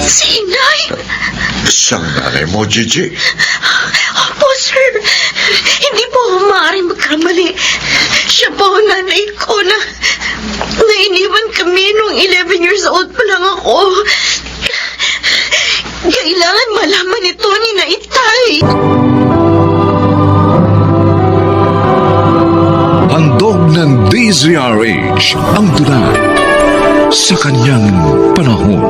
Si Inay? Siyang nanay mo, Gigi. Opo, sir. Hindi po ako maaaring magkamali. Siya po ang nanay ko na iniwan kami nung 11 years old pa lang ako. Kailangan malaman ito ni Naitay. Handog ng DZRH ang tula sa kanyang panahon.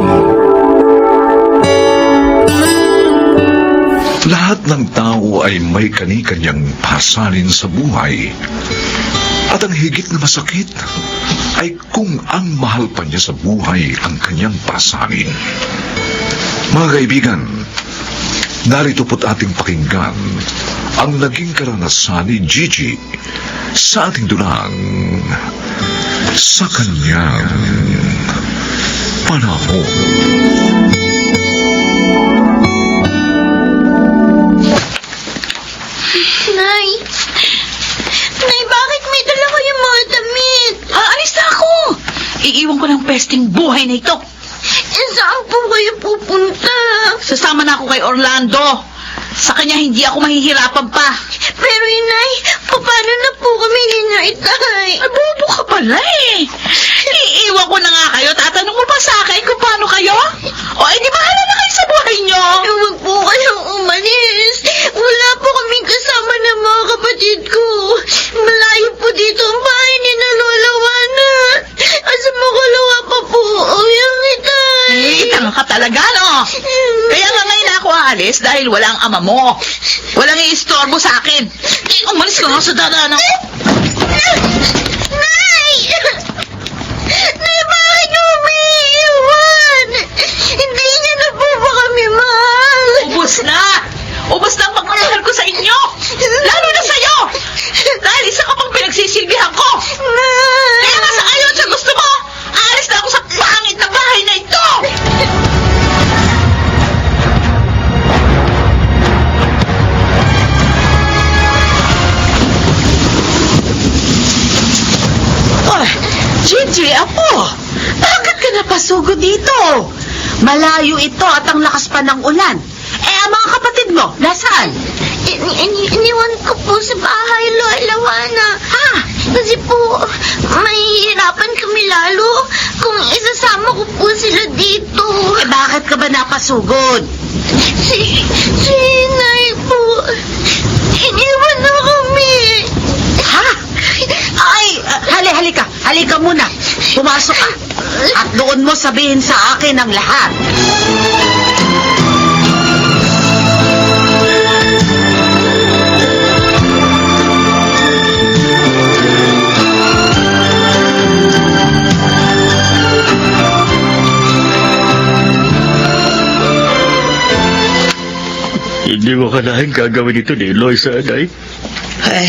Lahat ng tao ay may kani-kanyang pasanin sa buhay. At ang higit na masakit ay kung ang mahal pa niya sa buhay ang kanyang pasanin. Mga kaibigan, narito po't ating pakinggan ang naging karanasan ni Gigi sa ating dulang sa kanyang panahon. Nay! Nay, bakit may dala ko yung mga damit? Aalis na ako! Iiwan ko ng pesting buhay na ito. Saan po kayo pupunta? Sasama na ako kay Orlando. Sa kanya hindi ako mahihirapan pa. Pero Inay, paano na po kami ni Naitay? Ay, bobo ka pala eh. Iiwan ko na nga kayo. Tatanong mo pa sa akin kung paano kayo? O, di bahala na kayo sa buhay nyo. Huwag po kayong umalis. Wala po kaming kasama ng mga kapatid ko. Malayo po dito ang bahay ni na Lola Juana. Asa makalawa pa po yung Itay. Tanga ka talaga, no? Kaya nga ngayon ako aalis dahil wala ang ama mo. Walang iistorbo sa akin. Umalis ka nga sa dadaan ako. Nay! Nay, bakit niyo umiiwan? Hindi niya na po ba kami mahal? Ubus na! Ubus na ang pagmamahal ko sa inyo! Lalo na sa'yo! Dahil isa ka pang pinagsisilbihan ko! Nay! Kaya nga sa ayon sa gusto mo, aalis na ako sa pangit na bahay na ito! Oh, Gigi, apo! Bakit ka napasugo dito? Malayo ito at ang lakas pa ng ulan. Eh, ang mga kapatid mo, nasaan? Iniwan ko po sa bahay, Lola Juana. Kasi po, mahihirapan kami lalo kung isasama ko po sila dito. Eh, bakit ka ba napasugod? Si Inay po, iniwan na kami. Ha? Ay, halika. Halika muna. Pumasok ka. At doon mo sabihin sa akin ang lahat. Hindi mo kanahin gagawin ito ni Eloy sa anay. Ay,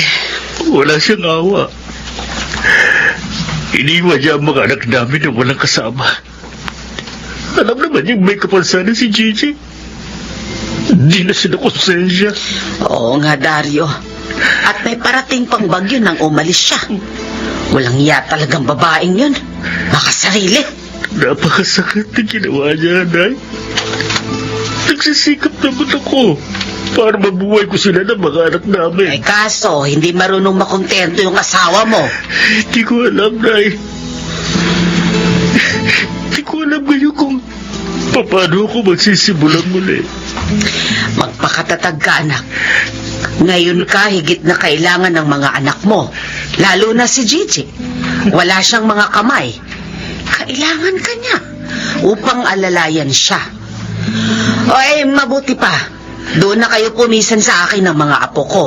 Wala siyang awa. Iniwan niya ang mga anak namin na walang kasama. Alam naman yung may kapansanan si Gigi. Hindi na sila konsensya. oo nga, Dario. At may parating pang bagyo nang umalis siya. Walang iya talagang babaeng yun. Makasarili. Napakasakit na ginawa niya, Nay. Nagsisikap naman ako para mabuhay ko sila ng mga anak namin. Ay kaso, hindi marunong makontento yung asawa mo. Hindi ko alam, Nay. Hindi ko alam ngayon kung paano ako magsisimulan muli. Magpakatatag ka, anak. Ngayon ka higit na kailangan ng mga anak mo. Lalo na si Gigi. Wala siyang mga kamay. Kailangan ka niya upang alalayan siya. O mabuti pa. Doon na kayo pumisan sa akin ng mga apo ko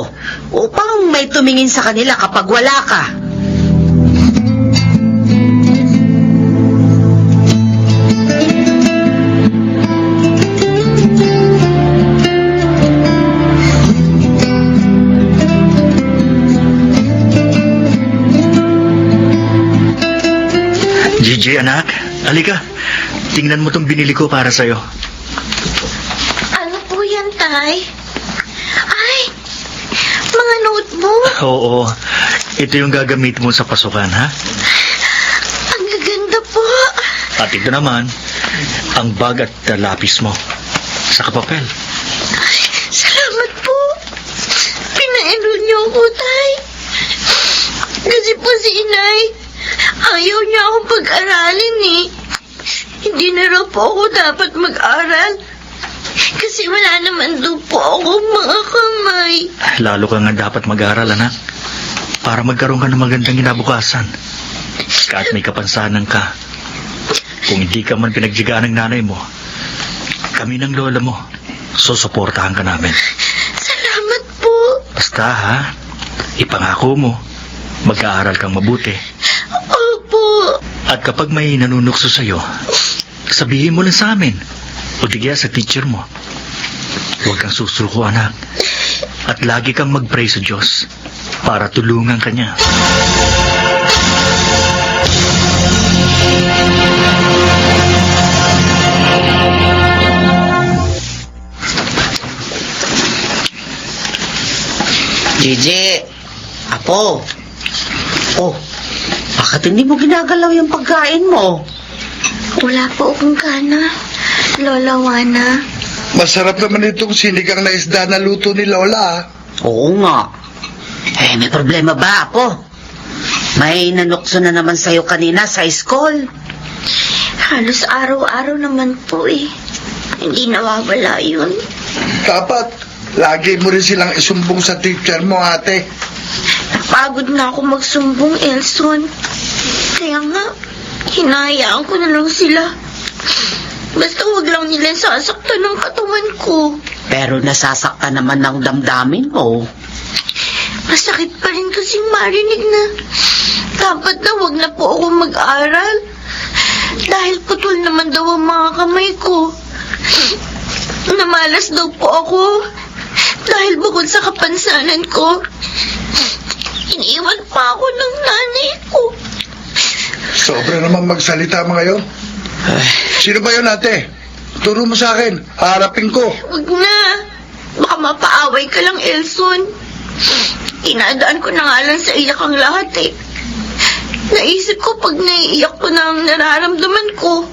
upang may tumingin sa kanila kapag wala ka. Gigi, anak. Halika. Tingnan mo tong binili ko para sa'yo. Ano po yan, Tay? Ay, mga notebook. Oo. Ito yung gagamit mo sa pasukan, ha? Ang gaganda po. At ito naman, ang bag at lapis mo sa papel. Salamat po. Pina-enroll niyo ako, Tay. Kasi po si Inay, ayaw niya akong pag-aralin eh. Hindi na raw po ako dapat mag-aral. Kasi wala naman daw po akong mga kamay. Lalo ka nga dapat mag-aral, anak. Para magkaroon ka ng magandang kinabukasan. Kahit may kapansanan ka. Kung hindi ka man pinagjigaan ng nanay mo, kami ng lola mo, susuportahan ka namin. Salamat po. Basta ha, ipangako mo, mag-aaral kang mabuti. Opo. At kapag may nanunukso sa'yo, sabihin mo lang sa amin. O di kaya sa teacher mo. Huwag kang susuko, anak. At lagi kang mag-pray sa Diyos para tulungan ka niya. Gigi, Apo. Oh, bakit hindi mo ginagalaw yung pagkain mo? Wala po akong gana, Lola Juana. Masarap naman itong sinigang na isda na luto ni Lola. Oo nga. May problema ba, Apo? May nanukso na naman sa'yo kanina sa school. Halos araw-araw naman po eh. Hindi nawawala yun. Dapat, lagi mo rin silang isumbong sa teacher mo, ate. Napagod na ako magsumbong, Elson. Kaya nga, hinahayaan ko na lang sila. Basta huwag lang nila sasaktan ng katawan ko. Pero nasasaktan naman ng damdamin mo. Masakit pa rin kasing marinig na dapat na huwag na po ako mag-aral. Dahil putol naman daw ang mga kamay ko. Namalas daw po ako. Dahil bukod sa kapansanan ko, iniwan pa ako ng nanay ko. Sobra naman magsalita mga yun. Sino ba yun, ate? Turo mo sa akin. Harapin ko. Huwag na. Baka mapaaway ka lang, Elson. Inadaan ko na nga lang sa iyak ang lahat eh. Naisip ko pag naiiyak ko na ang nararamdaman ko,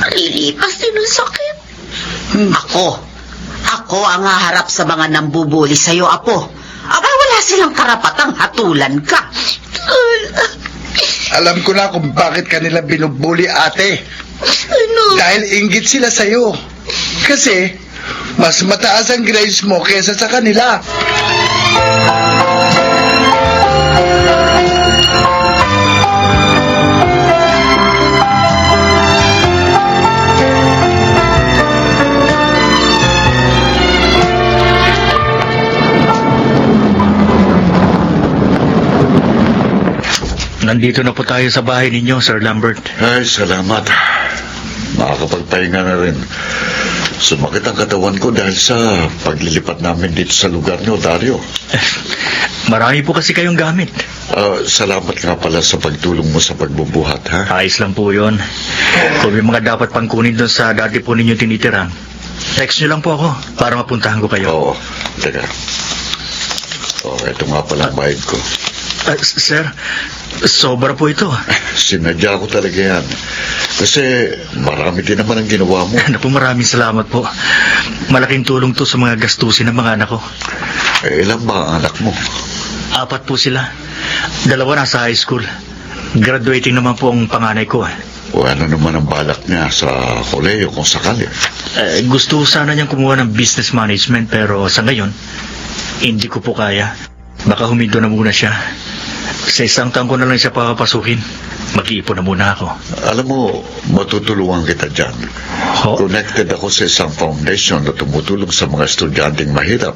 malilipas din ang sakit. Ako ang haharap sa mga nambubuli sa'yo, Apo. Aba, wala silang karapatang hatulan ka. Alam ko na kung bakit kanila binubuli, ate. Ano? Dahil inggit sila sa'yo. Kasi, mas mataas ang grades mo kesa sa kanila. Nandito na po tayo sa bahay ninyo, Sir Lambert. Ay, salamat. Makakapagpahinga na rin. Sumakit ang katawan ko dahil sa paglilipat namin dito sa lugar niyo, Dario. Marami po kasi kayong gamit. Salamat nga pala sa pagtulong mo sa pagbubuhat, ha? Ayos lang po yun. Kung may mga dapat pang kunin doon sa dati po ninyo tinitirang, text nyo lang po ako para mapuntahan ko kayo. Oo, teka. Ito nga pala ang bayad ko. Sir, sobra po ito. Sinadya ko talaga yan. Kasi marami din naman ang ginawa mo. Naku, maraming salamat po. Malaking tulong to sa mga gastusin ng mga anak ko. Ilan ba ang anak mo? 4 po sila. 2 nasa high school. Graduating naman po ang panganay ko. O ano naman ang balak niya sa koleyo kung sakali? Gusto sana niyang kumuha ng business management pero sa ngayon, hindi ko po kaya. Baka huminto na muna siya. Sa 1 taon ko na lang siya papapasukin. Mag-iipon na muna ako. Alam mo, matutulungan kita dyan. Connected ako sa isang foundation na tumutulong sa mga estudyanteng mahirap.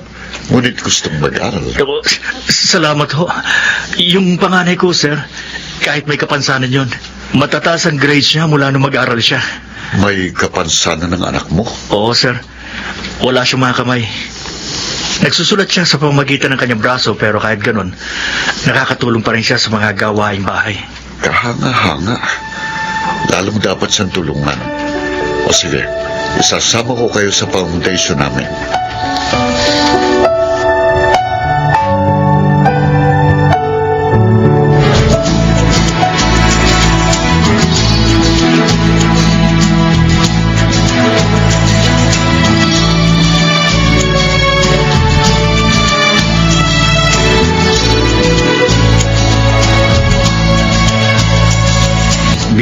Ngunit gustong mag-aral. Salamat ho. Yung panganay ko, sir, kahit may kapansanan yon, matataas ang grades niya mula nung mag-aral siya. May kapansanan ng anak mo? Oo, sir. Wala siyang mga kamay. Nagsusulat siya sa pamamagitan ng kanyang braso pero kahit ganun, nakakatulong pa rin siya sa mga gawaing bahay. Kahanga-hanga. Lalong dapat siyang tulungan. O sige, isasama ko kayo sa foundation namin.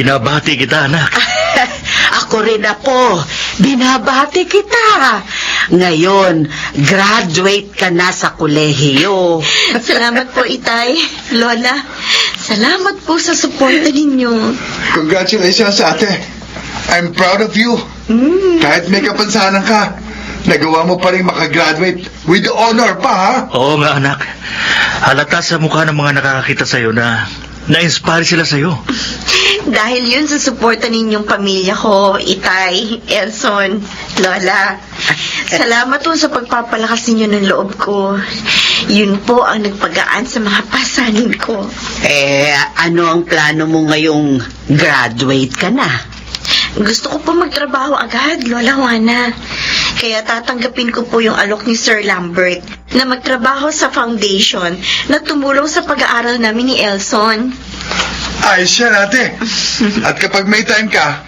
Binabati kita, anak. Ako rin, Apo. Binabati kita. Ngayon, graduate ka na sa kolehiyo. Salamat po, Itay. Lola, salamat po sa suporta ninyo. Congratulations, ate. I'm proud of you. Kahit may kapansanan ka, nagawa mo pa rin makagraduate with honor pa, ha? Oo nga, anak. Halata sa mukha ng mga nakakakita sa'yo na na-inspire sila sa'yo. Dahil yun sa suporta ninyong pamilya ko, Itay, Elson, Lola. Salamat po sa pagpapalakas ninyo ng loob ko. Yun po ang nagpagaan sa mga pasanin ko. Ano ang plano mo ngayong graduate ka na? Gusto ko po magtrabaho agad, Lola Juana. Kaya tatanggapin ko po yung alok ni Sir Lambert na magtrabaho sa foundation na tumulong sa pag-aaral namin ni Elson. Ayos yan, ate. At kapag may time ka,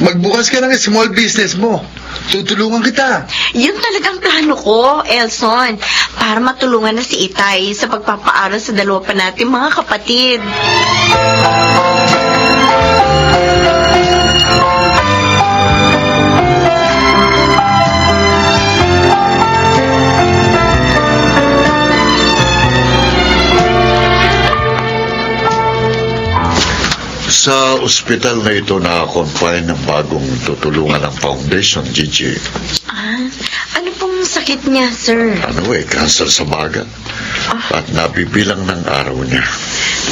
magbukas ka ng small business mo. Tutulungan kita. Yun talagang plano ko, Elson, para matulungan na si Itay sa pagpapaaral sa dalawa pa natin mga kapatid. Sa ospital na ito na-confine ng bagong tutulungan ng foundation, Gigi. Ano pong sakit niya, sir? Cancer sa baga. At nabibilang ng araw niya.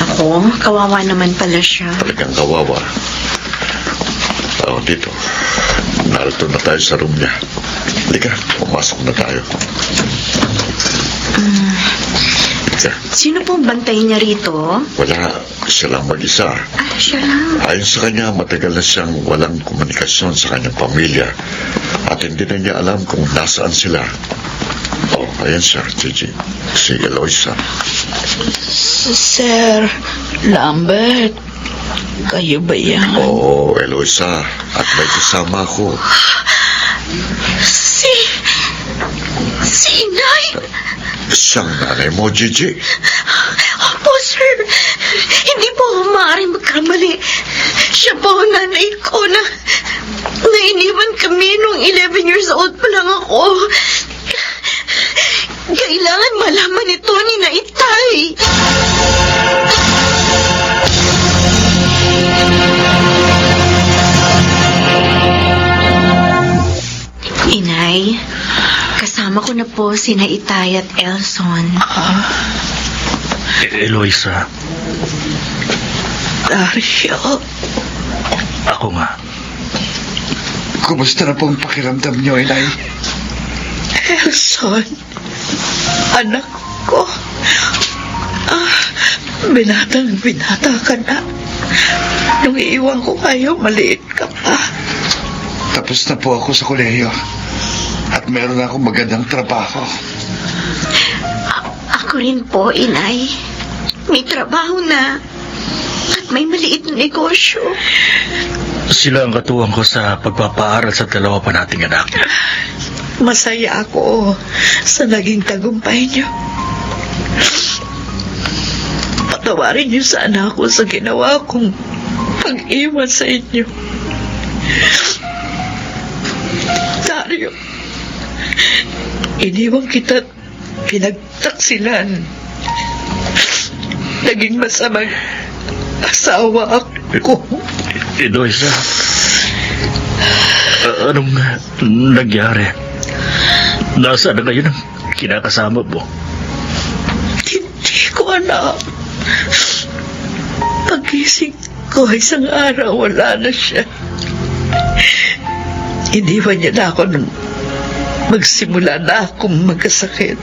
Ako, kawawa naman pala siya. Talagang kawawa. Dito. Narito na tayo sa room niya. Halika, pumasok na tayo. Halika. Sino pong bantay niya rito? Wala, siya lang mag-isa. Siya lang. Ayon sa kanya, matagal na siyang walang komunikasyon sa kanyang pamilya at hindi na niya alam kung nasaan sila. Ayan siya, Gigi. Si Eloisa. Sir Lambert, kayo ba yan? Oo, Eloisa. At may kasama ako. Si Inay! Siyang nanay mo, Gigi. Opo, sir. Hindi po ako maaaring magkamali. Siya po ang nanay ko na iniwan kami nung 11 years old pa lang ako. Kailangan malaman ito ni na Itay. Inay, kasama ko na po sina Itay at Elson. Eloisa, Dario, ako nga. Kumusta na pong pakiramdam niyo, Inay? Elson, anak ko. Binata ka na. Nung iiwan ko kayo, maliit ka pa. Tapos na po ako sa kolehiyo. At meron na akong magandang trabaho. Ako rin po, Inay. May trabaho na. At may maliit na negosyo. Sila ang katuwang ko sa pagpapaaral sa dalawa pa nating anak. Masaya ako sa naging tagumpay niyo. Patawarin niyo sana ako sa ginawa kong pag-iwan sa inyo. Dario, iniwan kita at pinagtaksilan. Naging masamang asawa ako. Eloisa, anong nangyari? Nasaan na kayo ng kinakasama mo? Hindi ko alam. Pagising ko, isang araw, wala na siya. Iniwan niya na ako nung magsimula na akong magkasakit.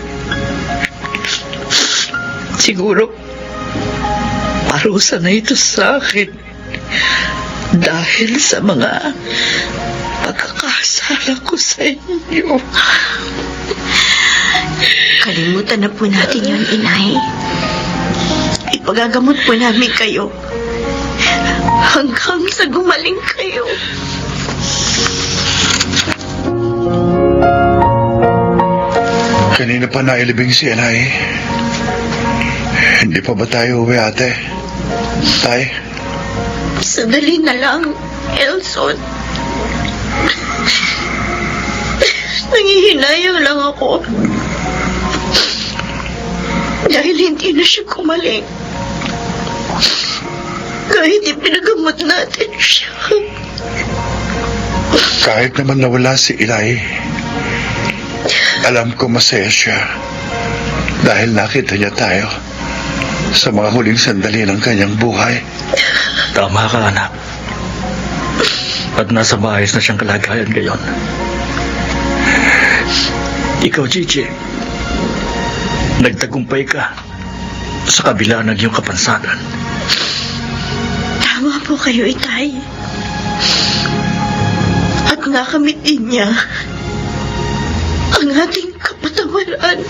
Siguro, parusa na ito sa akin dahil sa mga pagkakasala ko sa inyo. Kalimutan na po natin yun, Inay. Ipagagamot po namin kayo. Hanggang sa gumaling kayo. Kanina pa nailibing si Inay. Hindi pa ba tayo uwi, ate? Tay? Sandali na lang, Elson. Nangihinayang lang ako. Dahil hindi na siya gumaling. Kahit ipinagamot natin siya. Kahit naman nawala si Eli, alam ko masaya siya dahil nakita niya tayo sa mga huling sandali ng kanyang buhay. Tama ka, anak. At nasa maayos na siyang kalagayan ngayon. Ikaw, Gigi, nagtagumpay ka sa kabila ng iyong kapansanan. Tama po kayo, Itay. At nakamit din niya ang ating kapatawaran.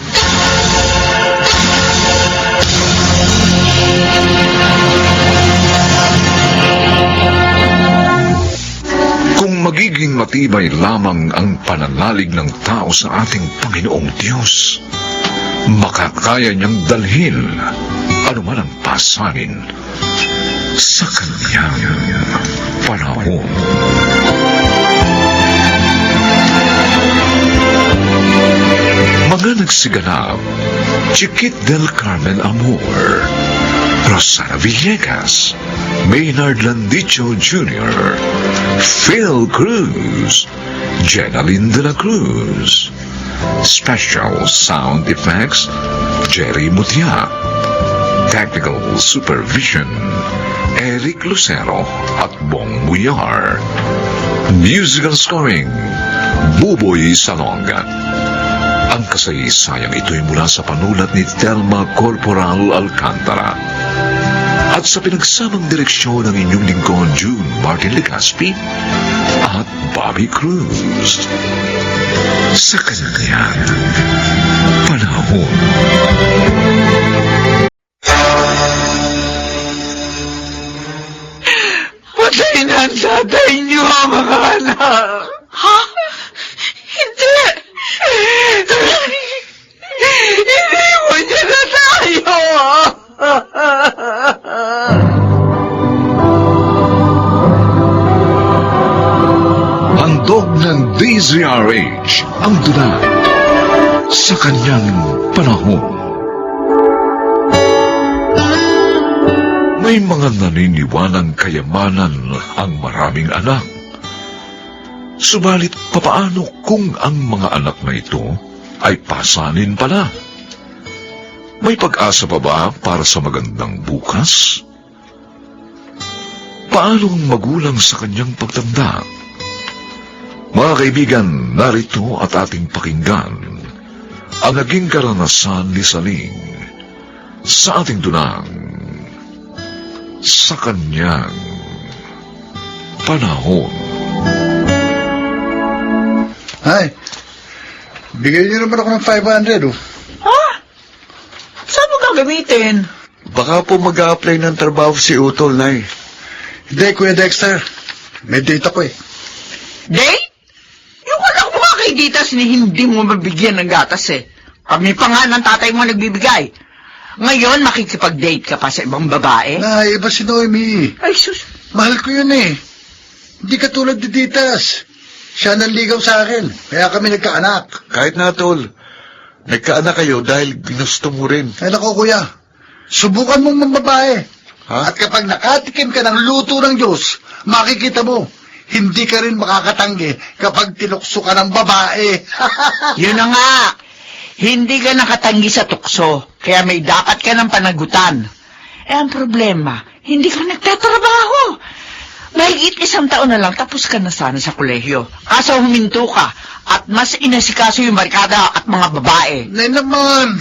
Kung magiging matibay lamang ang pananalig ng tao sa ating Panginoong Diyos, makakaya niyang dalhin anuman ang pasanin sa kanyang panahon. Mga nagsiganap, Chiquit del Carmen Amor, Rosana Villegas, Maynard Landicho Jr., Phil Cruz, Jenaline de la Cruz. Special Sound Effects, Jerry Mutia. Technical Supervision, Eric Lucero at Bong Muyar. Musical Scoring, Buboy Salonga. Ang kasaysayang ito'y mula sa panulat ni Telma Corporal Alcantara. At sa pinagsamang direksyon ng inyong lingkod, June Martin Legaspi at Bobby Cruz. Sa kanyang panahon. Patay na ang tatay niyo, mga anak! Ha? Hindi! Iniwan niya na tayo! Handog ng DZRH ang dula sa kanyang panahon. May mga naniniwalang kayamanan ang maraming anak. Subalit papaano kung ang mga anak na ito ay pasanin pala? May pag-asa pa ba para sa magandang bukas? Paano ang magulang sa kanyang pagtanda? Mga kaibigan, narito at ating pakinggan ang naging karanasan ni Saling sa ating dunang sa kanyang panahon. Ay, bigay niyo naman ako ng 500, oh. Ha? Saan mo gagamitin? Baka po mag-a-apply ng trabaho si Utol, Nay. Hindi, Kuya Dexter. May date ako, eh. Date? Yung anak mo nga kay Ditas ni hindi mo mabigyan ng gatas eh. Kami pa nga ng tatay mo nagbibigay. Ngayon, makikipag-date ka pa sa ibang babae? Nay, iba si Noemi. Ay, sus. Mahal ko yun, eh. Hindi katulad ni Ditas. Siya nanligaw sa akin, kaya kami nagkaanak. Kahit na, Tol. Nagkaanak kayo dahil ginusto mo rin. Ay, nako, Kuya. Subukan mong mambabae. Ha? At kapag nakatikim ka ng luto ng Diyos, makikita mo, hindi ka rin makakatanggi kapag tinukso ka ng babae. Yun na nga. Hindi ka nakatanggi sa tukso, kaya may dapat ka ng panagutan. Eh, ang problema, hindi ka nagtatrabaho. Mahigit 1 taon na lang, tapos ka na sana sa kolehiyo. Kaso huminto ka, at mas inasikaso yung barkada at mga babae. Nay naman.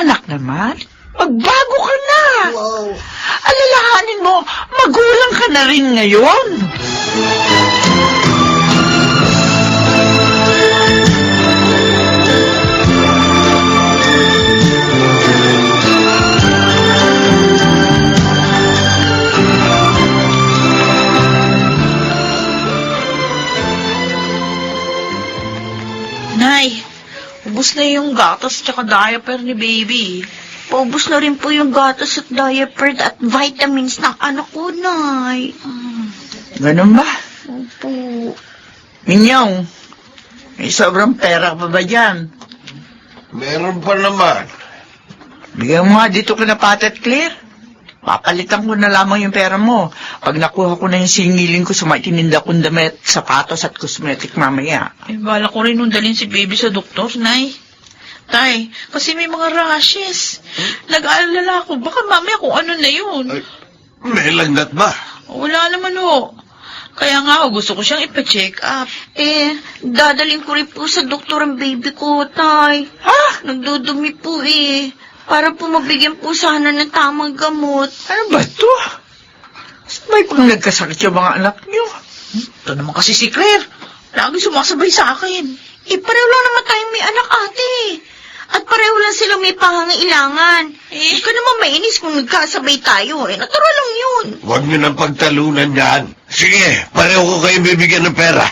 Anak naman, magbago ka na. Wow. Alalahanin mo, magulang ka na rin ngayon. Nay, ubos na yung gatas tsaka diaper ni baby. Paubos na rin po yung gatas at diaper at vitamins ng anak ko, Nay. Ganun ba? Opo. Minyong, may sobrang pera pa ba dyan? Meron pa naman. Bigyan mo nga dito kina Patet Clear. Papalitan ko na lamang yung pera mo. Pag nakuha ko na yung singiling ko sa may tininda kong damit, sapatos at cosmetic mamaya. Ay, bala ko rin nung dalhin si baby sa doktor, Nay. Tay, kasi may mga rashes. Nag-aalala ako, baka mamaya kung ano na yun. Ay, may lagnat ba? Wala naman ho. Kaya nga ho, gusto ko siyang ipa-check up. Dadaling ko rin po sa doktor ang baby ko, Tay. Ha? Nagdudumi po Para po mabigyan po sana ng tamang gamot. Ano ba ito? May pang nagkasakit yung mga anak niyo. Ito naman kasi si Claire. Lagi sumasabay sa akin. Pareho lang naman tayong may anak, ate. At pareho lang silang may pangangailangan. Huwag ka naman mainis kung nagkasabay tayo. Natural lang yun. Huwag niyo nang pagtalunan yan. Sige, pareho ko kayo bibigyan ng pera.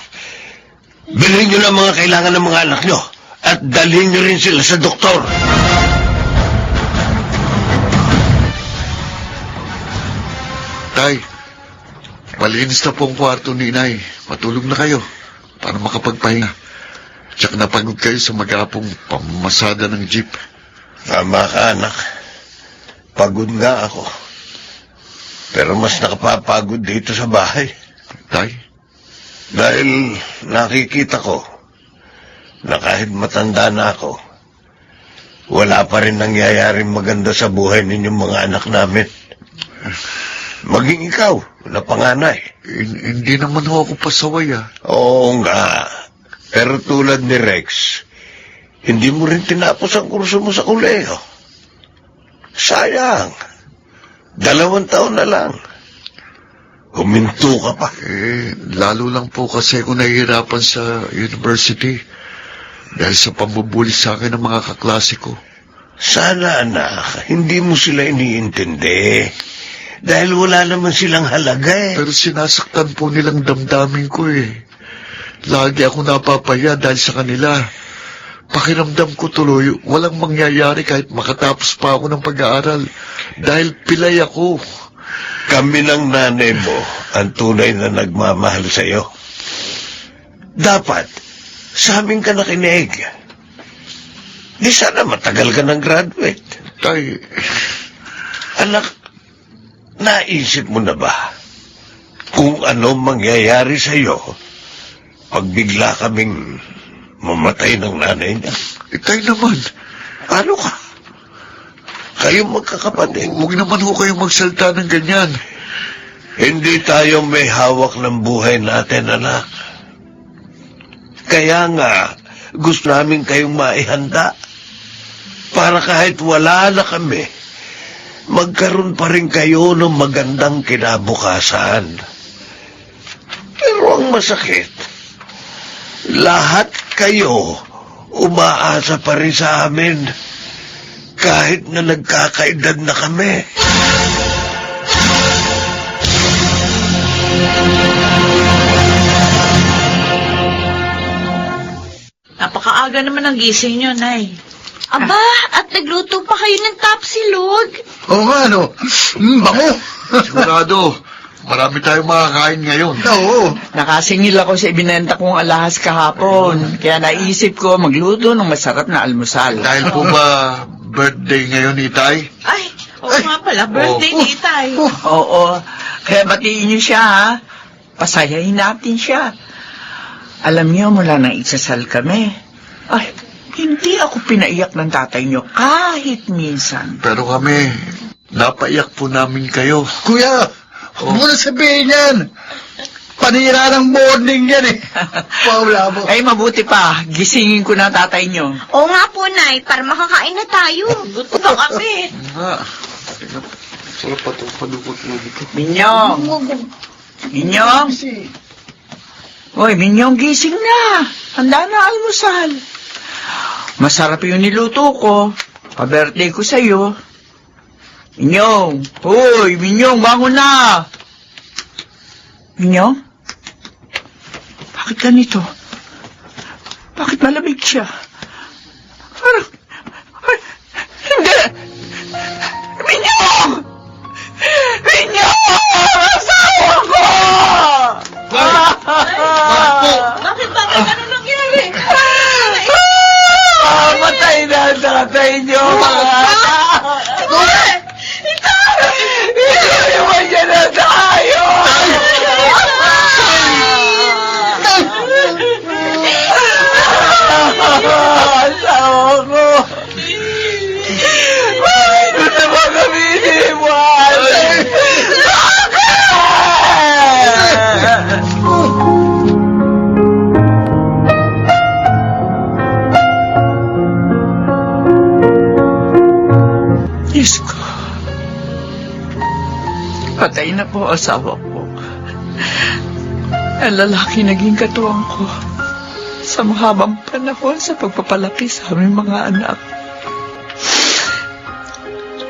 Bilhin niyo lang mga kailangan ng mga anak niyo. At dalhin niyo rin sila sa doktor. Tay, malinis na po ang kwarto ni Inay. Matulog na kayo para makapagpahinga. Tsaka napagod kayo sa mag-aapong pamamasada ng jeep. Tama ka, anak. Pagod nga ako. Pero mas nakapapagod dito sa bahay. Tay, Dahil nakikita ko na kahit matanda na ako, wala pa rin nangyayaring maganda sa buhay ninyong mga anak namin. Maging ikaw, na panganay. hindi naman ho ako pasaway Oo nga. Pero tulad ni Rex, hindi mo rin tinapos ang kurso mo sa kolehiyo. Sayang. 2 taon na lang. Huminto ka pa. Lalo lang po kasi ako nahihirapan sa university. Dahil sa pambubuli sa akin ng mga kaklase ko. Sana, anak, hindi mo sila iniintindi. Dahil wala naman silang halaga Pero sinasaktan po nilang damdamin ko Lagi ako napapaya dahil sa kanila. Pakiramdam ko tuloy, walang mangyayari kahit makatapos pa ako ng pag-aaral. Dahil pilay ako. Kami ng nanay mo ang tunay na nagmamahal sa'yo. Dapat, sa amin ka nakinig. Di sana matagal ka ng graduate. Tay, Anak, naisip mo na ba kung ano mangyayari sa'yo pag bigla kaming mamatay ng nanay niya? tay naman. Paano ka? Kayo magkakapatid. Huwag naman ho kayong magsalta ng ganyan. Hindi tayo may hawak ng buhay natin, anak. Kaya nga, gusto namin kayong maihanda. Para kahit wala na kami, magkaroon pa rin kayo ng magandang kinabukasan. Pero ang masakit, lahat kayo umaasa pa rin sa amin kahit na nagkakaedad na kami. Napakaaga naman ang gising niyo, Nay. Aba, at nagluto pa kayo ng tapsilog. Oo nga, no? Bango. Sigurado, marami tayong makakain ngayon. Oo. Nakasingil ako sa ibinenta kong alahas kahapon. Kaya naisip ko magluto ng masarap na almusal. Dahil po ba birthday ngayon ni Tay? Ay, oo nga pala, birthday ni Itay. Oo, kaya batiin niyo siya, ha? Pasayahin natin siya. Alam niyo, mula nang iksasal kami, ay, hindi ako pinaiyak ng tatay niyo kahit minsan. Pero kami, napaiyak po namin kayo. Kuya, huwag mo na sabihin yan. Panira ng morning yan Paula mo. Ay, mabuti pa. Gisingin ko na tatay niyo. Oo nga po, Nay, para makakain na tayo. Gusto na kami. Sarap pa ito, palukot mo dito. Minyong! Minyong! Hoy, Minyong, gising na. Handa na almusal. Masarap yung niluto ko. Pa-birthday ko sa'yo. Minyong! Hoy, Minyong, bangon na! Minyong? Bakit ganito? Bakit malamig siya? Hindi! Minyong! Minyong! Asawa ko! Patay na po asawa ko. Ang lalaki naging katuwang ko sa mahabang panahon sa pagpapalaki sa aming mga anak.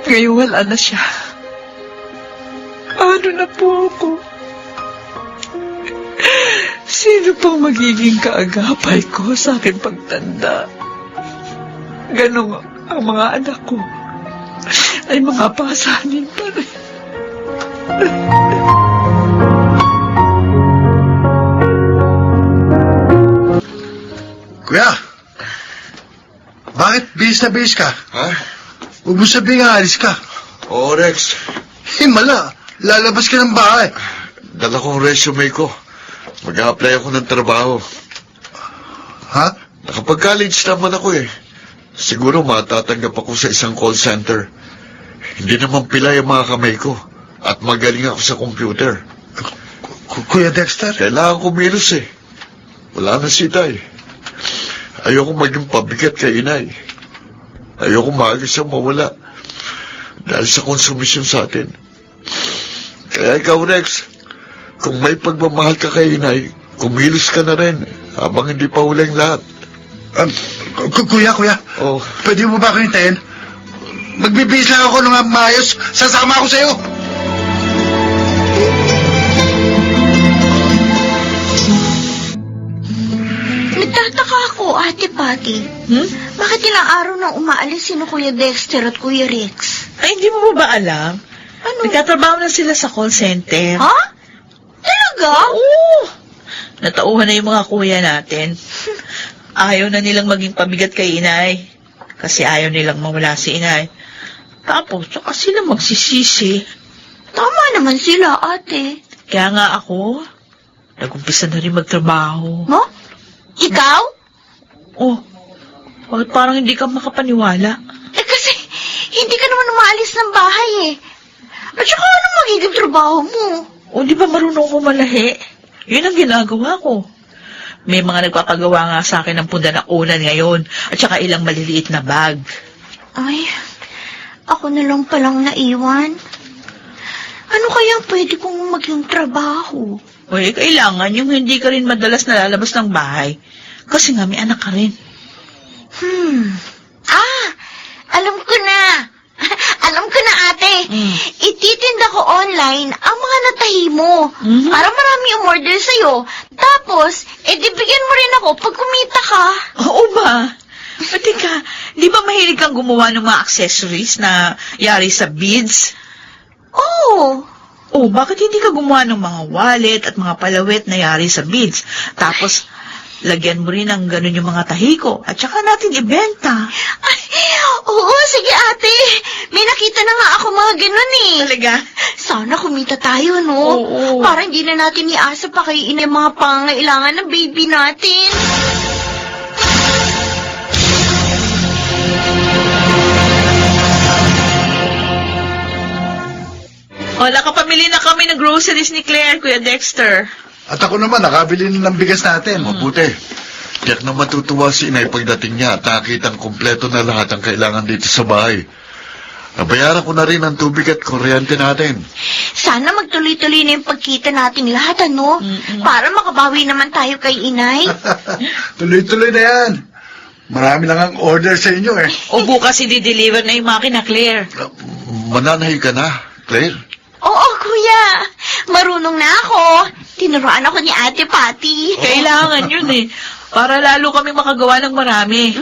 Ngayon wala na siya. Ano na po ako? Sino pang magiging kaagapay ko sa aking pagtanda? Ganong ang mga anak ko ay mga pasanin pa rin. Kuya, bakit bihis na bihis ka? Ha? Huwag mo sabihin nga alis ka. Oo, Rex. Himala, lalabas ka ng bahay. Dala kong resume ko. Mag-a-apply ako ng trabaho. Ha? Nakapag-college naman ako eh. Siguro matatanggap ako sa isang call center. Hindi naman pilay ang mga kamay ko. At magaling ako sa computer. Kuya Dexter? Kailangan kumilos eh. Wala na si Tay. Ayoko maging pabigat kay Inay. Ayoko maaga siyang mawala. Dahil sa konsumisyon sa atin. Kaya ikaw, Rex, kung may pagmamahal ka kay Inay, kumilos ka na rin habang hindi pa huling lahat. Kuya, Oh, pwede mo ba ako hintayin? Magbibihis lang ako ng maayos. Sasama ako sa'yo. Nagtataka ako, Ate Patty. Bakit ilang araw nang umaalis sino Kuya Dexter at Kuya Rex? Ay, hindi mo ba alam? Ano? Nagtatrabaho na sila sa call center. Ha? Talaga? Oo! Natauhan na yung mga kuya natin. Ayaw na nilang maging pabigat kay Inay. Kasi ayaw nilang mawala si Inay. Tapos, saka sila magsisisi. Tama naman sila, Ate. Kaya nga ako, nag-umpisa na rin magtrabaho. Mo? Ikaw? Oh, bakit parang hindi ka makapaniwala? Eh kasi, hindi ka naman umaalis ng bahay eh. At saka ano magiging trabaho mo? O, di ba marunong ko malahi? Yun ang ginagawa ko. May mga nagpapagawa nga sa akin ng punda na unan ngayon at saka ilang maliliit na bag. Ay, ako na lang palang naiwan. Ano kaya pwede kong maging trabaho? O, kailangan yung hindi ka rin madalas nalalabas ng bahay. Kasi nga may anak ka rin. Alam ko na. Alam ko na, Ate. Ititinda ko online ang mga natahi mo. Para marami umorder sa'yo. Tapos, bigyan mo rin ako pag kumita ka. Oo ba? Pati ka, di ba mahilig kang gumawa ng mga accessories na yari sa beads? Oo. Oh, bakit hindi ka gumawa ng mga wallet at mga palawet na yari sa beads? Tapos, lagyan mo rin ng ganun yung mga tahi ko at saka natin ibenta. Ay, oo, sige, Ate. May nakita na nga ako mga ganun eh. Talaga? Sana kumita tayo, no? Oo. Para hindi na natin iasa pa kay ina yung mga pangangailangan ng baby natin. O, nakapamili na kami ng groceries ni Claire, Kuya Dexter. At ako naman, nakabili na ng bigas natin. mabuti. Tiyak na matutuwa si Inay pagdating niya at nakakitang kumpleto na lahat ang kailangan dito sa bahay. Nabayaran ko na rin ang tubig at kuryente natin. Sana magtuloy-tuloy na yung pagkita natin lahat, ano? Para makabawi naman tayo kay inay. Tuloy-tuloy na yan. Marami lang ang order sa inyo eh. O, bukas i-deliver na yung makina, Claire. Mananahi ka na, Claire? Oo, kuya. Marunong na ako. Tinuruan ako ni Ate Patty. Kailangan yun eh. Para lalo kami makagawa ng marami.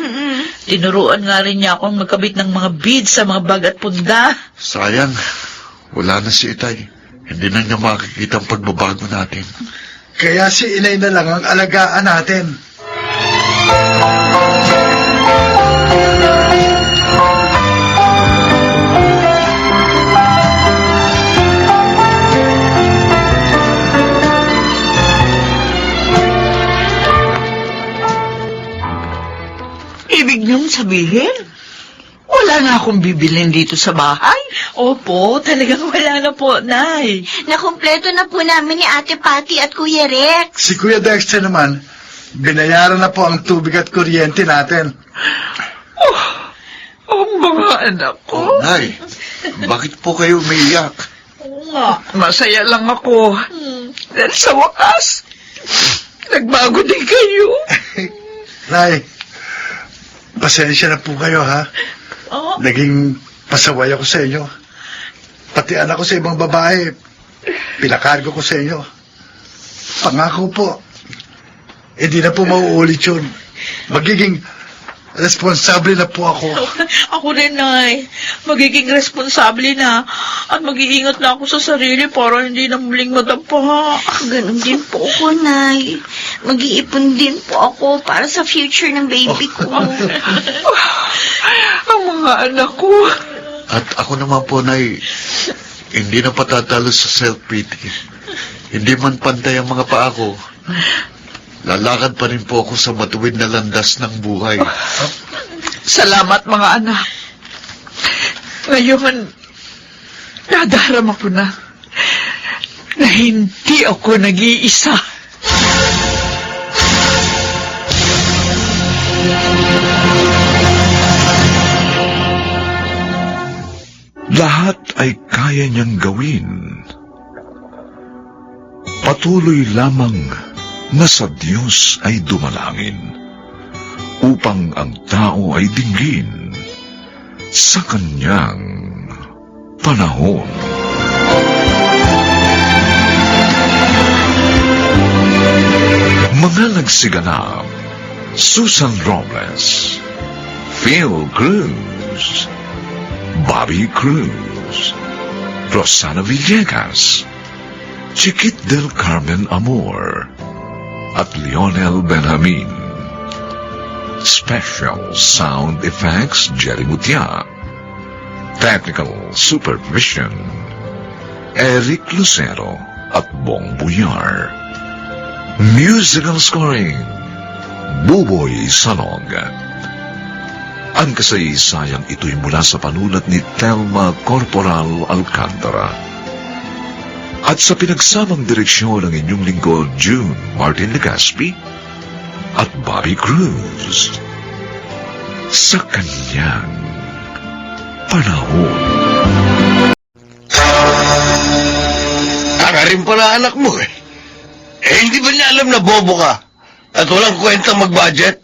Tinuruan nga rin niya akong magkabit ng mga beads sa mga bag at punda. Sayang, wala na si Itay. Hindi na niya makikita ang pagbabago natin. Kaya si inay na lang ang alagaan natin. Ibig niyong sabihin, wala na akong bibilin dito sa bahay? Opo, talagang wala na po, Nay. Nakumpleto na po namin ni Ate Patty at Kuya Rex. Si Kuya Dexter naman, binayaran na po ang tubig at kuryente natin. Ang mga anak ko. Nay, bakit po kayo umiiyak? Oo nga. Masaya lang ako. Dahil sa wakas, nagbago din kayo. Nay, pasensya na po kayo, ha? Oo. Naging pasaway ako sa inyo. Pati anak ko sa ibang babae, pinakargo ko sa inyo. Pangako po, hindi na po mauulit yun. Magiging responsable na po ako. Ako rin, Nay. Magiging responsable na at mag-iingat na ako sa sarili para hindi na muling madapa. Ganon din po ako, Nay. Mag-iipon din po ako para sa future ng baby ko. Ang mga anak ko. At ako naman po, Nay, hindi na patatalo sa self-pity. Hindi man pantay ang mga paa ko, lalakad pa rin po ako sa matuwid na landas ng buhay. Salamat, mga anak. Ngayon, nadarama ko na hindi ako nag-iisa. Lahat ay kaya niyang gawin. Patuloy lamang na sa Diyos ay dumalangin upang ang tao ay dinggin sa kanyang panahon. Mga nagsiganap: Susan Robles, Phil Cruz, Bobby Cruz, Rosana Villegas, Chiquit del Carmen Amor, at Lionel Benjamin. Special Sound Effects, Jerry Mutia. Technical Supervision, Eric Lucero at Bong Buyar. Musical Scoring, Buboy Salong. Ang kasaysayang ito'y mula sa panulat ni Telma Corporal Alcantara. At sa pinagsamang direksyon ng inyong lingkod, June Martin Legaspi at Bobby Cruz. Sa kanyang panahon. Rin pala anak mo eh. Hindi ba niya alam na bobo ka? At walang kwentang mag-budget?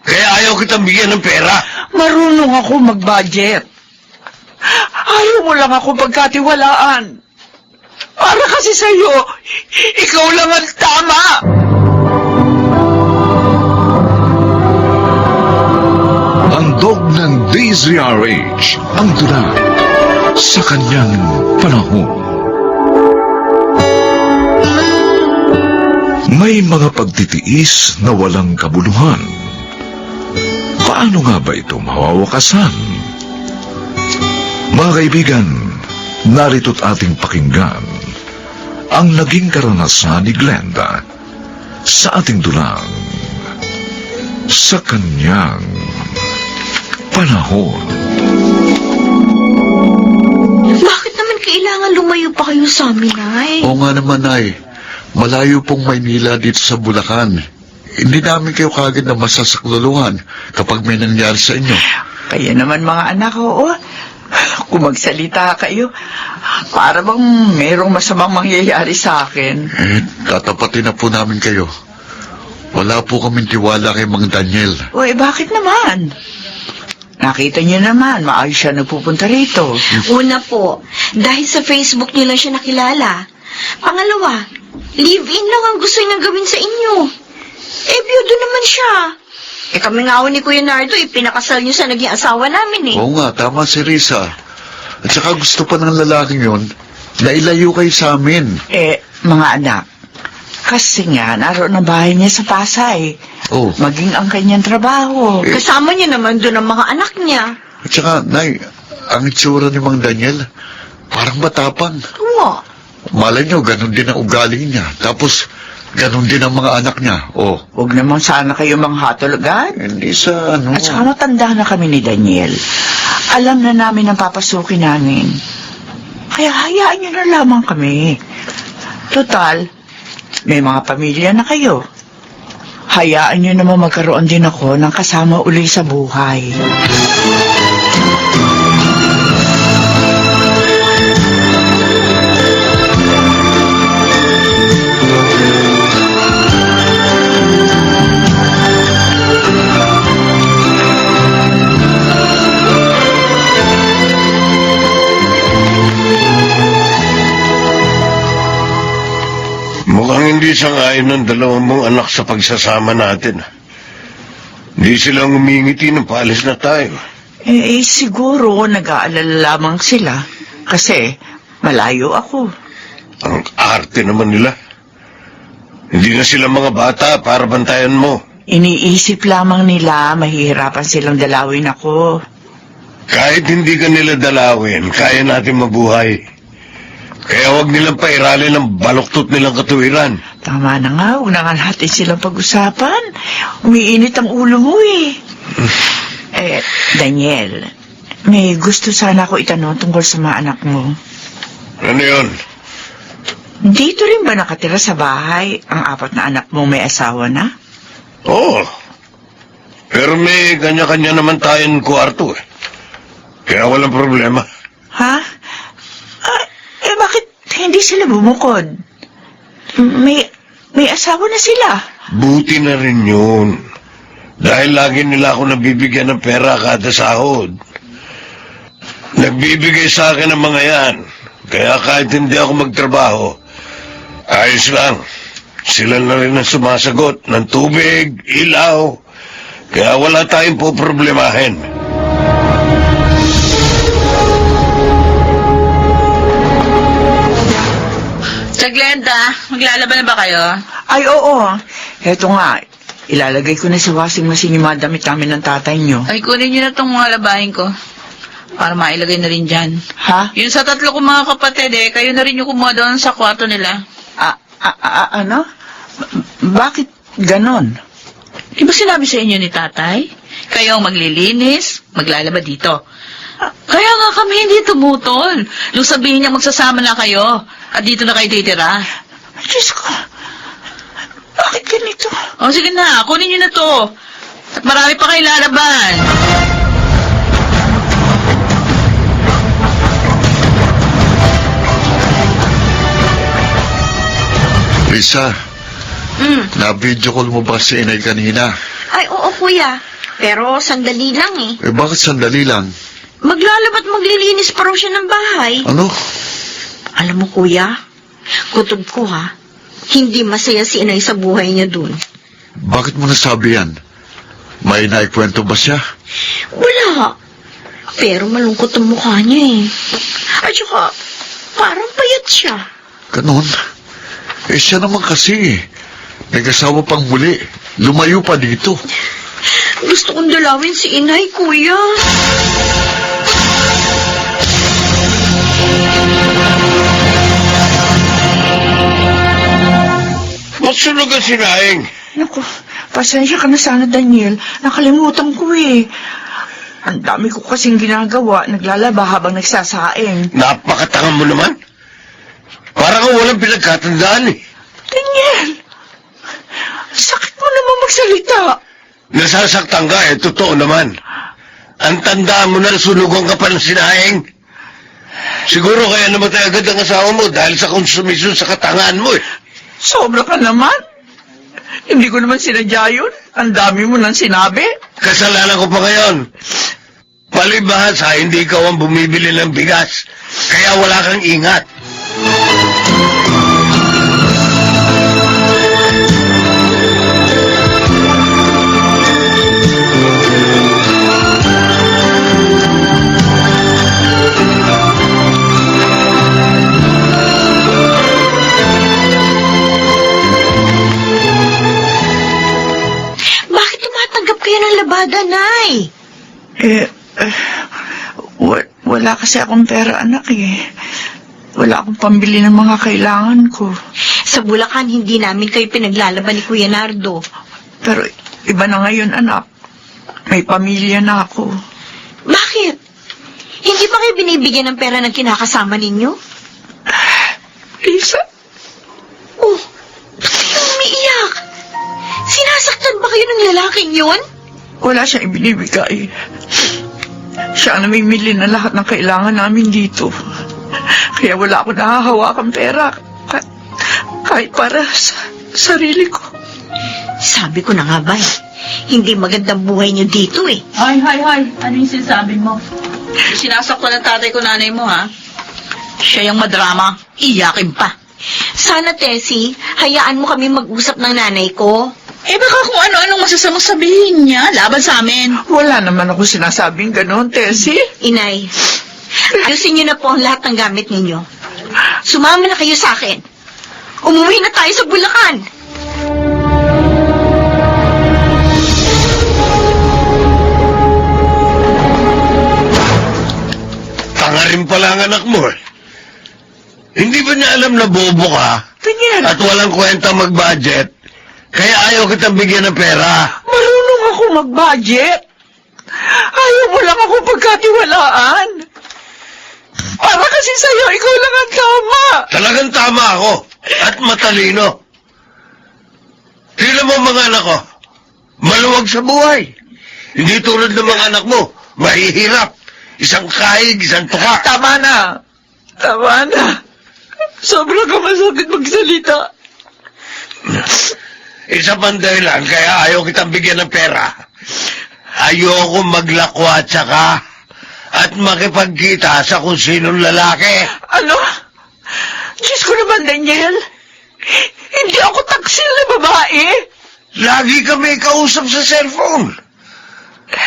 Kaya ayaw kitang bigyan ng pera? Marunong ako mag-budget. Ayaw mo lang ako pagkatiwalaan. Para kasi sa'yo, ikaw lang ang tama. Handog ng DZRH ang tula sa kanyang panahon. May mga pagtitiis na walang kabuluhan. Paano nga ba ito mawawakasan? Mga kaibigan, narito't ating pakinggan ang naging karanasan ni Glenda sa ating dulang sa kanyang panahon. Bakit naman kailangan lumayo pa kayo sa amin, Nay? Oo nga naman, Nay. Malayo pong Maynila dito sa Bulacan. Hindi namin kayo kagad na masasakluluhan kapag may nangyari sa inyo. Kaya naman mga anak, oo. Kung magsalita kayo, para bang mayroong masamang mangyayari sa akin. Tatapatin na po namin kayo. Wala po kaming tiwala kay Mang Daniel. Uy, bakit naman? Nakita niyo naman, maayos siya nagpupunta rito. Una po, dahil sa Facebook niyo lang siya nakilala. Pangalawa, live-in lang ang gusto niyang gawin sa inyo. Biyudo naman siya. Kami nga ni Kuya Nardo, pinakasal niyo sa naging asawa namin Oo nga, tama si Risa. At saka gusto pa ng lalaking yon na ilayo kayo sa amin. Mga anak, kasi nga, naroon ang bahay niya sa Pasay. Oh. Maging ang kanyang trabaho. Kasama niyo naman doon ang mga anak niya. At saka, Nay, ang itsura ni Mang Daniel, parang matapang. Oo. Malay nyo, ganun din ang ugali niya. Tapos, ganun din ang mga anak niya. Oh. Huwag naman sana kayo manghatulugan. Hindi sa ano. At saka matanda na kami ni Daniel. Alam na namin ang papasukin namin. Kaya hayaan niyo na lamang kami. Total, may mga pamilya na kayo. Hayaan niyo naman magkaroon din ako ng kasama uli sa buhay. hindi sangayon ng dalawang mong anak sa pagsasama natin. Hindi silang umingiti ng paalis na tayo. Siguro nag-aalala lamang sila kasi malayo ako. Ang arte naman nila. Hindi na sila mga bata para bantayan mo. Iniisip lamang nila mahihirapan silang dalawin ako. Kahit hindi ka nila dalawin, kaya natin mabuhay. Kaya huwag nilang pairalin ng baluktot nilang katuwiran. Tama na nga, huwag na nga natin silang pag-usapan. Umiinit ang ulo mo eh. Daniel, may gusto sana ako itanong tungkol sa mga anak mo. Ano yun? Dito rin ba nakatira sa bahay ang 4 na anak mo may asawa na? Oo. Pero may kanya-kanya naman tayong kwarto eh. Kaya walang problema. Ha? Bakit hindi sila bumukod? May asawa na sila. Buti na rin yun. Dahil lagi nila ako nabibigyan ng pera kada sahod. Nagbibigay sa akin ang mga yan. Kaya kahit hindi ako magtrabaho, ayos lang. Sila na rin ang sumasagot ng tubig, ilaw. Kaya wala tayong poproblemahin. Glenda, maglalaban na ba kayo? Ay, oo. Heto nga, ilalagay ko na sa washing machine yung mga damit namin ng tatay nyo. Ay, kunin niyo na itong mga labahin ko. Para mailagay na rin dyan. Ha? Yun sa 3 kong mga kapatid kayo na rin yung kumuha doon sa kwarto nila. Ano? Bakit ganon? Di ba sinabi sa inyo ni tatay? Kayo ang maglilinis, maglalaba dito. Kaya nga kami hindi tumutol. Nung sabihin niya magsasama na kayo, at dito na kayo titira. Diyos ko, bakit ganito? O sige na, kunin niyo na to. At marami pa kayo lalaban. Lisa, na-video call mo ba si Inay kanina? Ay, oo, kuya. Pero sandali lang eh. Bakit sandali lang? Maglalaba't maglilinis pa raw siya ng bahay. Ano? Alam mo, kuya, kutob ko ha, hindi masaya si inay sa buhay niya dun. Bakit mo nasabi yan? May naikwento ba siya? Wala. Pero malungkot ang mukha niya eh. At saka, parang payat siya. Ganon? Siya naman kasi. Nag-asawa pang muli. Lumayo pa dito. Gusto kong dalawin si inay, kuya. Magsunog ang sinaing. Naku, pasensya ka na sana, Daniel. Nakalimutan ko eh. Ang dami ko kasing ginagawa, naglalaba habang nagsasaing. Napakatanga mo naman. Parang walang pinagkatandaan eh. Daniel! Sakit mo naman magsalita. Nasasaktan ka totoo naman. Ang tandaan mo na sunugan ka pa ng sinaing. Siguro kaya namatay agad ang asawa mo dahil sa konsumisyon sa katangaan mo eh. Sobra ka naman. Hindi ko naman sinadya yun. Ang dami mo nang sinabi. Kasalanan ko pa ngayon. Palibhasa, hindi ikaw ang bumibili ng bigas. Kaya wala kang ingat. Bakit tumatanggap kayo ng labada, Nay? Wala kasi akong pera, anak eh. Wala akong pambili ng mga kailangan ko. Sa Bulacan, hindi namin kayo pinaglalaban ni Kuya Nardo. Pero iba na ngayon, anak. May pamilya na ako. Bakit? Hindi ba kayo binibigyan ng pera ng kinakasama ninyo? Lisa, Oh, ba't kayo umiiyak? Sinasaktan ba kayo ng lalaking yon? wala siyang ibinibigay. Siya ang namimili na lahat ng kailangan namin dito. Kaya wala akong nakahawakang pera. Kahit para sa sarili ko. Sabi ko na nga ba hindi magandang buhay niyo dito eh. Ay. Ano yung sinasabi mo? Sinasaktan ng tatay ko nanay mo, ha? Siya yung madrama. Iyakin pa. Sana, Tessie, hayaan mo kami mag-usap ng nanay ko. Eh baka kung ano-anong masasamang sabihin niya laban sa amin. Wala naman ako sinasabing ganon, Tessie. Inay, ayusin niyo na po ang lahat ng gamit ninyo. Sumama na kayo sa akin. Umuwi na tayo sa Bulacan. Tanga rin pala ang anak mo eh. Hindi ba niya alam na bobo ka? Daniel, At walang kwenta mag-budget? Kaya ayaw kitang bigyan ng pera. marunong ako mag-budget. Ayaw mo lang ako pagkatiwalaan. Para kasi sa'yo, ikaw lang ang tama. Talagang tama ako. At matalino. Tingnan mo mga anak ko. Maluwag sa buhay. Hindi tulad ng mga anak mo. Mahihirap. Isang kahig, isang tuka. Tama na. Tama na. Sobrang ka masakit magsalita. Isa pang dahilan, kaya ayaw kitang bigyan ng pera. Ayoko maglakwatsa ka at makipagkita sa kung sinong lalaki. Ano? Diyos ko naman, Daniel. Hindi ako taksil na babae. Lagi kami kausap sa cellphone.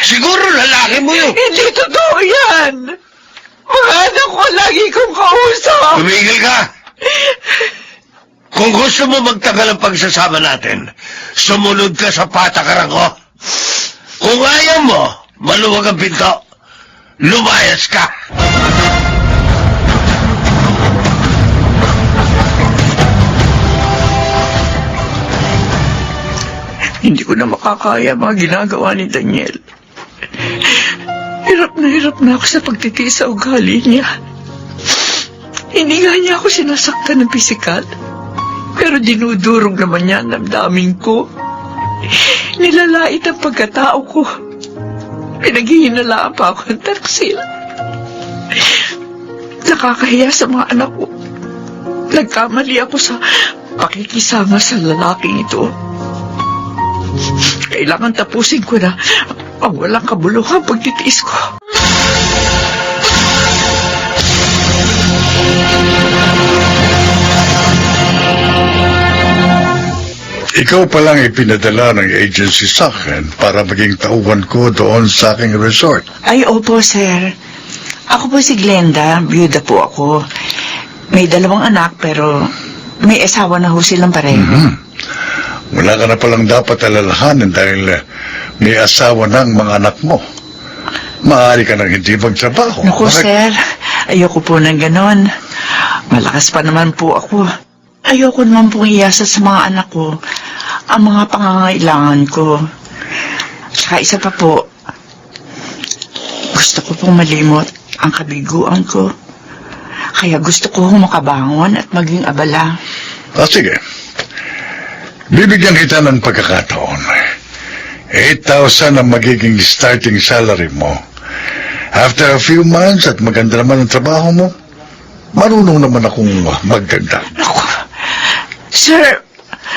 Siguro lalaki mo yun. Hindi totoo yan. Mga anak ko lagi kong kausap. Tumigil ka. Kung gusto mo magtagal ang pagsasama natin, sumunod ka sa patakaran ko. Kung ayaw mo, maluwag ang pinto. Lumayas ka. Hindi ko na makakaya mga ginagawa ni Daniel. Hirap na ako sa pagtitiis sa ugali niya. Hindi nga niya ako sinasaktan ng pisikal. Pero dinudurog naman niya ang damdamin ko. Nilalait ang pagkatao ko. Pinaghihinalaan pa ako ng taksil. Nakakahiya sa mga anak ko. Nagkamali ako sa pakikisama sa lalaking ito. Kailangan tapusin ko na ang walang kabuluhang pagtitiis ko. Ikaw palang ipinadala ng agency sa akin para maging tauhan ko doon sa aking resort. Ay, opo, sir. Ako po si Glenda. Byuda po ako. May 2 anak, pero may asawa na ho silang pareho. Wala ka na palang dapat alalahanin dahil may asawa ng mga anak mo. Maaari ka nang hindi magtrabaho. Naku, Bakit? sir. Ayoko po ng ganon. Malakas pa naman po ako. Ayoko naman pong iyasa sa mga anak ko ang mga pangangailangan ko. Saka isa pa po, gusto ko pong malimot ang kabiguan ko. Kaya gusto ko makabangon at maging abala. Sige. Bibigyan kita ng pagkakataon. 8,000 ang magiging starting salary mo. After a few months at maganda naman ang trabaho mo, marunong naman akong magdagdag. Naku,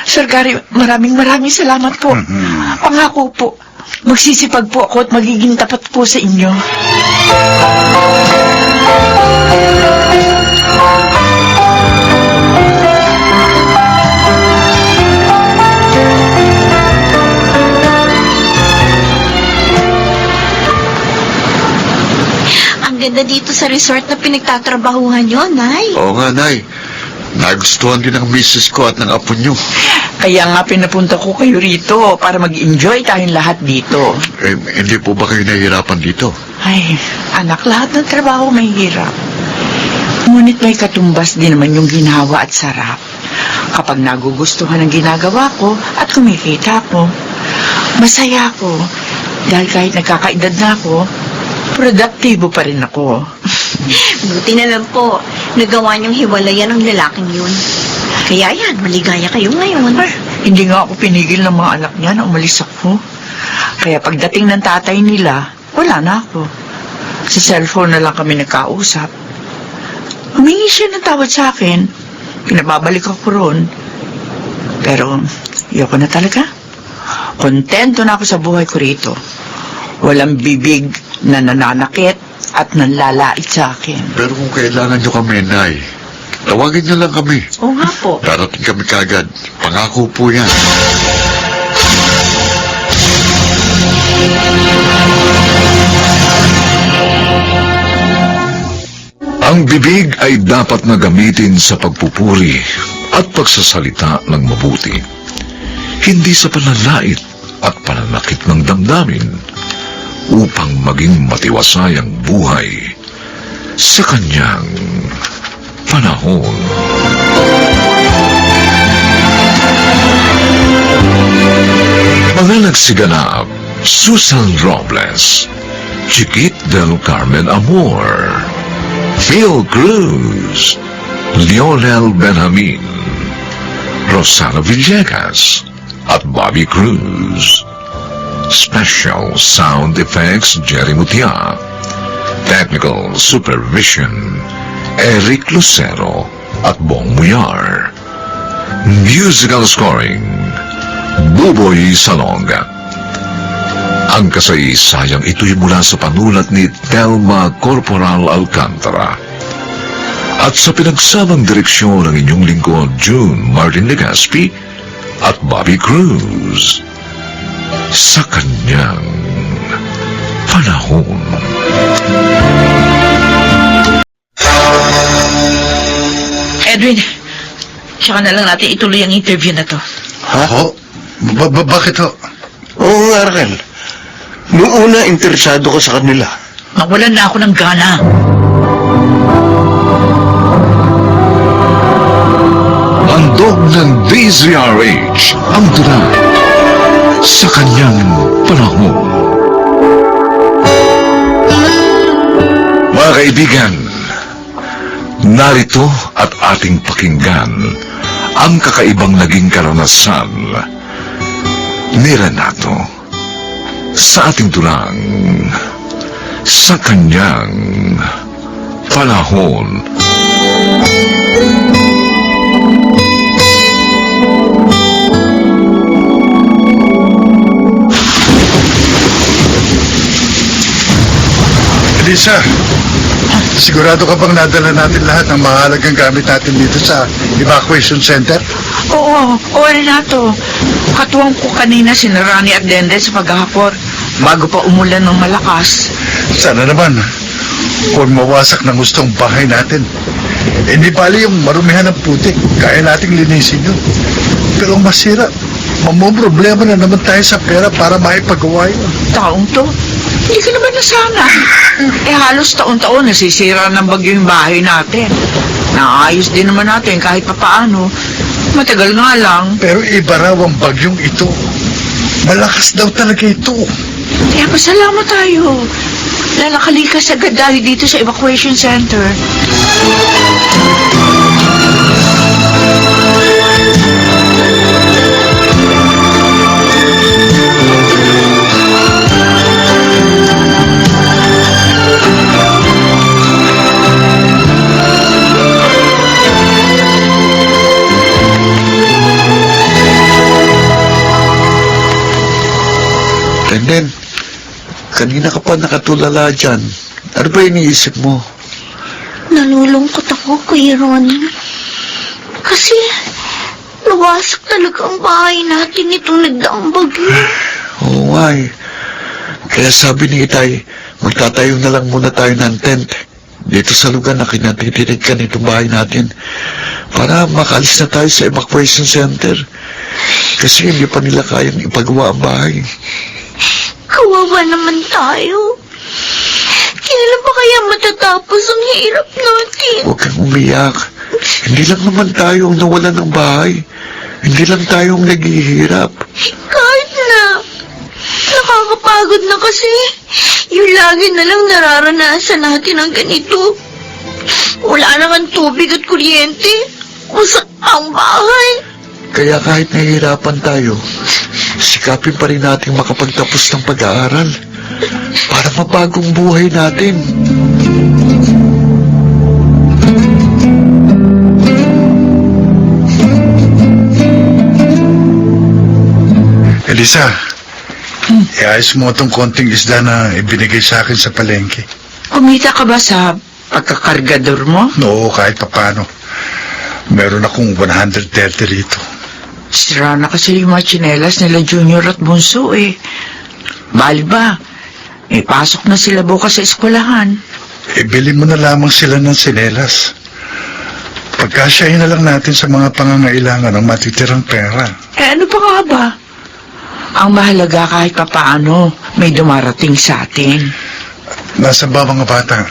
Sir Gary, maraming salamat po. Pangako po, magsisipag po ako at magiging tapat po sa inyo. Ang ganda dito sa resort na pinagtatrabahuhan nyo, Nay. Oo nga, Nay. Nagustuhan din ng misis ko at ng apo nyo. Kaya nga pinapunta ko kayo rito para mag-enjoy tayong lahat dito. Hindi po ba kayo nahihirapan dito? Ay, anak, lahat ng trabaho may hirap. Ngunit may katumbas din naman yung ginawa at sarap. Kapag nagugustuhan ang ginagawa ko at kumikita ko, masaya ako. Dahil kahit nagkakaedad na ako, produktibo pa rin ako. Buti na lang po, nagawa niyong hiwalayan ang lalaking yun. Kaya yan, maligaya kayo ngayon. Ay, hindi nga ako pinigil ng mga anak niya na umalis ako. Kaya pagdating ng tatay nila, wala na ako. Sa cellphone na lang kami nagkausap. Humingi siya ng tawad sa akin. Pinababalik ako roon. Pero, ayoko na talaga. Kontento na ako sa buhay ko rito. Walang bibig na nananakit at nanlalait sa akin. Pero kung kailangan nyo kami, Nay, Tawagin niyo lang kami. Oo nga po. Darating kami kagad. Pangako po yan. Ang bibig ay dapat na gamitin sa pagpupuri at pagsasalita ng mabuti. Hindi sa pananlait at pananakit ng damdamin upang maging matiwasay ang buhay sa kanyang panahon. Mga nagsiganap, Susan Robles, Chiquit del Carmen Amor, Phil Cruz, Lionel Benjamin, Rosana Villegas, at Bobby Cruz. Special Sound Effects Jerry Mutia. Technical Supervision Eric Lucero at Bong Muyar. Musical Scoring Buboy Salonga. Ang kasaysayang ito'y mula sa panulat ni Telma Corporal Alcantara at sa pinagsamang direksyon ng inyong lingkod June Martin Legaspi at Bobby Cruz sa kanyang panahon. Edwin, tsaka na lang natin ituloy ang interview na to. Ha? Ho? Bakit ho? Oo nga, Raquel. Noong una, interesado ko sa kanila. Nawalan na ako ng gana. Handog ng DZRH ang tula sa kanyang panahon. Mga kaibigan, narito at ating pakinggan ang kakaibang naging karanasan ni Renato sa ating tulang sa kanyang panahon. Elisa, sigurado ka bang nadala natin lahat ng mahalagang gamit natin dito sa evacuation center? Oo, Renato. Katuwang ko kanina si Rani at Dende sa paghahapon bago pa umulan ng malakas. Sana naman, kung mawasak ng gustong bahay natin, hindi bali yung marumihan ng putik, kaya nating linisin yun. Pero ang masira, problema na naman tayo sa pera para maipagawa yun. Taong to, hindi ka naman nasana. Halos taon-taon nasisira ng bagyo yung bahay natin. Naayos din naman natin kahit papaano. Matagal nga lang. Pero iba raw ang bagyong ito. Malakas daw talaga ito. Kaya pasalamat tayo. Lalakalikas agad dahil dito sa evacuation center. Tenden, kanina ka pa nakatulala dyan. Ano ba iniisip mo? Nalulungkot ako, Kuya Ronnie. Kasi, nawasak talaga ang bahay natin itong nagdaang bagyo. Oo nga eh. Kaya sabi ni Itay, magtatayo na lang muna tayo ng tent dito sa lugar na kinatitinig ka nitong bahay natin para makaalis na tayo sa evacuation center. Kasi hindi pa nila kayang ipagawa ang bahay. Kawawa naman tayo. Kailan pa kaya matatapos ang hirap natin? Huwag kang umiyak. Hindi lang naman tayo ang nawalan ng bahay. Hindi lang tayo ang naghihirap. Kahit na. Nakakapagod na kasi. Yung lagi na lang nararanasan natin ang ganito. Wala naman tubig at kuryente. Usak ang bahay. Kaya kahit nahihirapan tayo, sikapin pa rin natin makapagtapos ng pag-aaral para mabagong buhay natin. Elisa, iayos mo itong konting isda na ibinigay sa akin sa palengke. Kumita ka ba sa pagkakargador mo? Oo, kahit papano. Meron akong 130 rito. Sira na kasi yung mga tsinelas nila Junior at Bunso eh. Bali ba? Pasok na sila bukas sa eskwelahan. Bili mo na lamang sila ng sinelas. Pagkasyahin na lang natin sa mga pangangailangan ng matitirang pera. Ano pa nga ba? Ang mahalaga kahit papaano, may dumarating sa atin. Nasaan ba mga bata?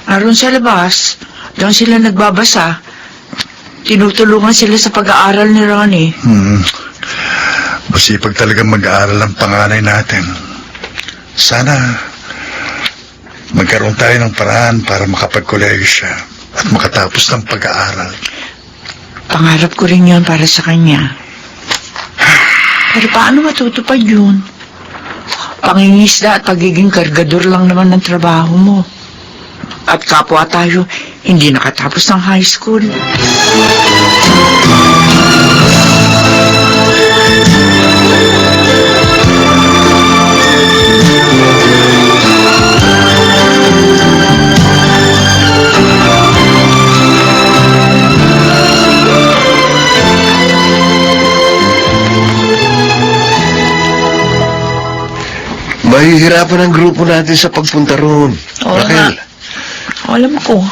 Aron sa labas, doon sila nagbabasa. Tinutulungan sila sa pag-aaral ni Ronnie. Masipag talaga mag-aaral ang panganay natin. Sana magkaroon tayo ng paraan para makapag-college siya at makatapos ng pag-aaral. Pangarap ko rin yun para sa kanya. Pero paano matutupad yun? Pangingisda at pagiging kargador lang naman ng trabaho mo. At kapwa tayo, hindi nakatapos ng high school. Mahihirapan ang grupo natin sa pagpunta roon. Oo Raquel. nga. Alam ko.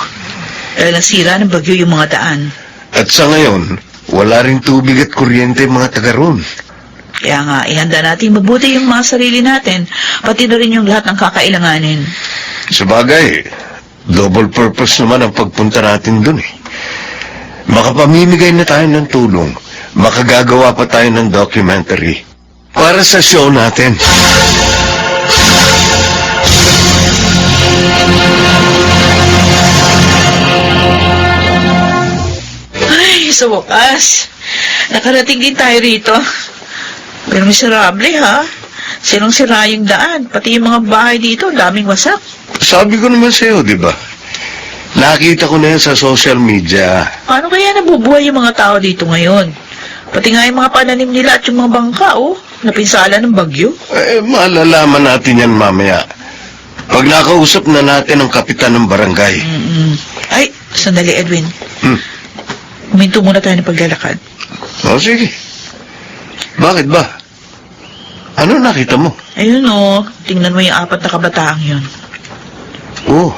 Dahil nasira ng bagyo yung mga daan. At sa ngayon, wala rin tubig at kuryente ang mga taga roon. Kaya nga, ihanda natin mabuti yung mga sarili natin, pati na rin yung lahat ng kakailanganin. Sabagay, double purpose naman ang pagpunta natin dun eh. Makapamimigay na tayo ng tulong. Makagagawa pa tayo ng documentary para sa show natin. Ay, sa wakas. Nakarating din tayo rito. Pero miserable ha. Sinong sira yung daan, pati yung mga bahay dito, daming wasak. Sabi ko naman sa'yo, di ba? Nakita ko na yan sa social media. Paano kaya nabubuhay yung mga tao dito ngayon? Pati nga yung mga pananim nila at yung mga bangka, napinsala ng bagyo. Malalaman natin yan mamaya. Pag nakausap na natin ang kapitan ng barangay. Ay, sandali Edwin. Huminto muna tayo ng paglalakad. O, sige. Bakit ba? Ano nakita mo? Ayun tingnan mo yung 4 na kabataang yun. Oh,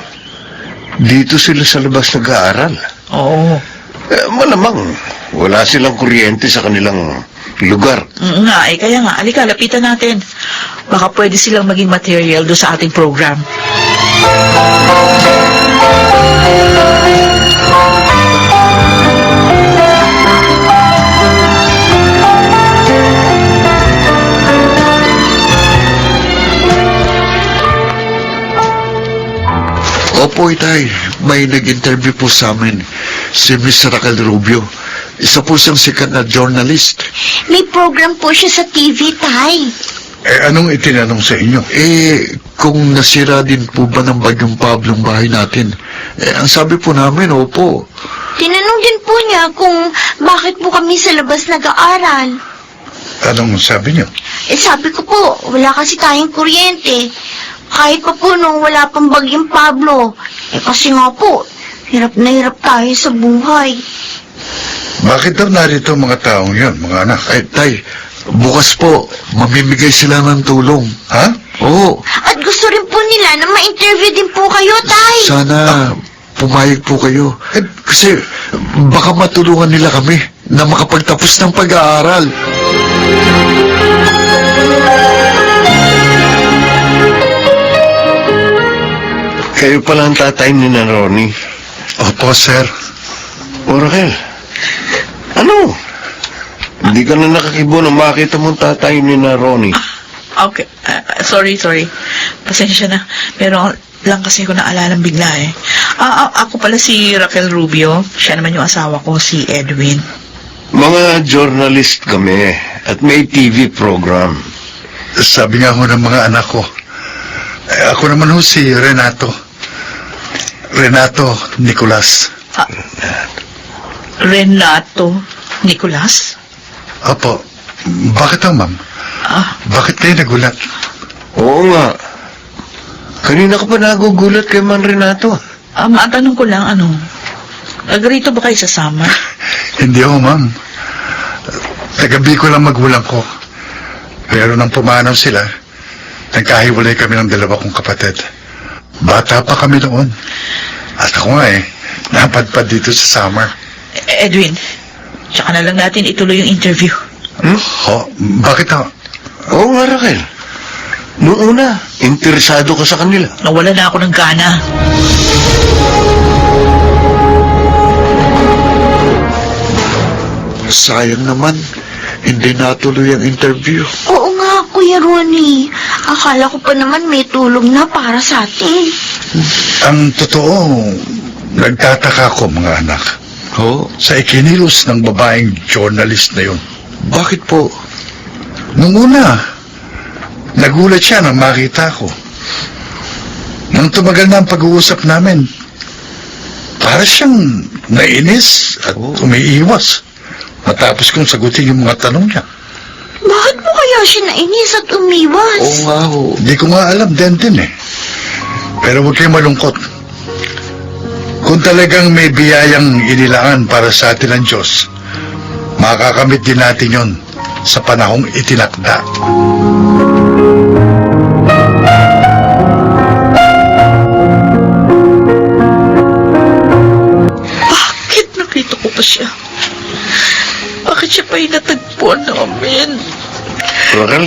dito sila sa labas nag-aaral. Oo. Malamang, wala silang kuryente sa kanilang lugar. Kaya nga, alika, lapitan natin. Baka pwede silang maging material do sa ating program. Opo, Itay. May nag-interview po sa amin. Si Miss Raquel Rubio. Isa po siyang sikat na journalist. May program po siya sa TV, Tay. Anong itinanong sa inyo? Kung nasira din po ba ng bagyong Pablo ang bahay natin? Ang sabi po namin, opo. Tinanong din po niya kung bakit po kami sa labas nag-aaral. Anong sabi niyo? Sabi ko po, wala kasi tayong kuryente. Kahit pa po nung wala pang bagyong Pablo. Kasi nga po, hirap na hirap tayo sa buhay. Bakit daw narito mga taong yon, mga anak? Tay, bukas po, mamimigay sila ng tulong. Ha? Oo. At gusto rin po nila na ma-interview din po kayo, Tay. Sana pumayag po kayo. Kasi baka matulungan nila kami na makapagtapos ng pag-aaral. Kayo pala ang tatay ni na Ronnie. Opo, sir. O, Raquel, ano? Hindi ka na nakakibo na makita mong tatay ni na Ronnie. Okay. Sorry. Pasensya na. Pero lang kasi ko naalalang bigla eh. Ako pala si Raquel Rubio. Siya naman yung asawa ko, si Edwin. Mga journalist kami at may TV program. Sabi nga ho ng mga anak ko. Ako naman ho si Renato Nicolas. Renato Nicolas? Opo. Bakit ho, ma'am? Bakit kayo nagulat? Oo nga. Kanina ka pa nagugulat kay Man Renato. Matanong ko lang, nagrito ba kayo sa summer? Hindi ho, ma'am. Tagabi ko lang magulang ko. Pero nang pumanaw sila, nagkahiwalay kami ng dalawa kong kapatid. Bata pa kami noon. At ako nga napadpad dito sa summer. Edwin, tsaka na lang natin ituloy yung interview. Ho, bakit ho? Oo nga, Raquel. Noong una, interesado ka sa kanila. Nawala na ako ng gana. Sayang naman, hindi natuloy ang interview. Oo nga, Kuya Ronnie. Akala ko pa naman may tulong na para sa atin. Ang totoo, nagtataka ko mga anak. Oo? Sa ikinilos ng babaeng journalist na yun. Bakit po? Nung una, nagulat siya nang makita ko. Nang tumagal na ang pag-uusap namin, para siyang nainis at umiiwas matapos kong sagutin yung mga tanong niya. Bakit mo kaya siya nainis at umiwas? Oo nga ho. Di ko nga alam din Pero huwag kayong malungkot. Kung talagang may biyayang inilaan para sa atin ng Diyos, makakamit din natin yon sa panahong itinakda. Bakit nakita ko pa siya? Bakit siya pa inatagpuan namin? Raquel,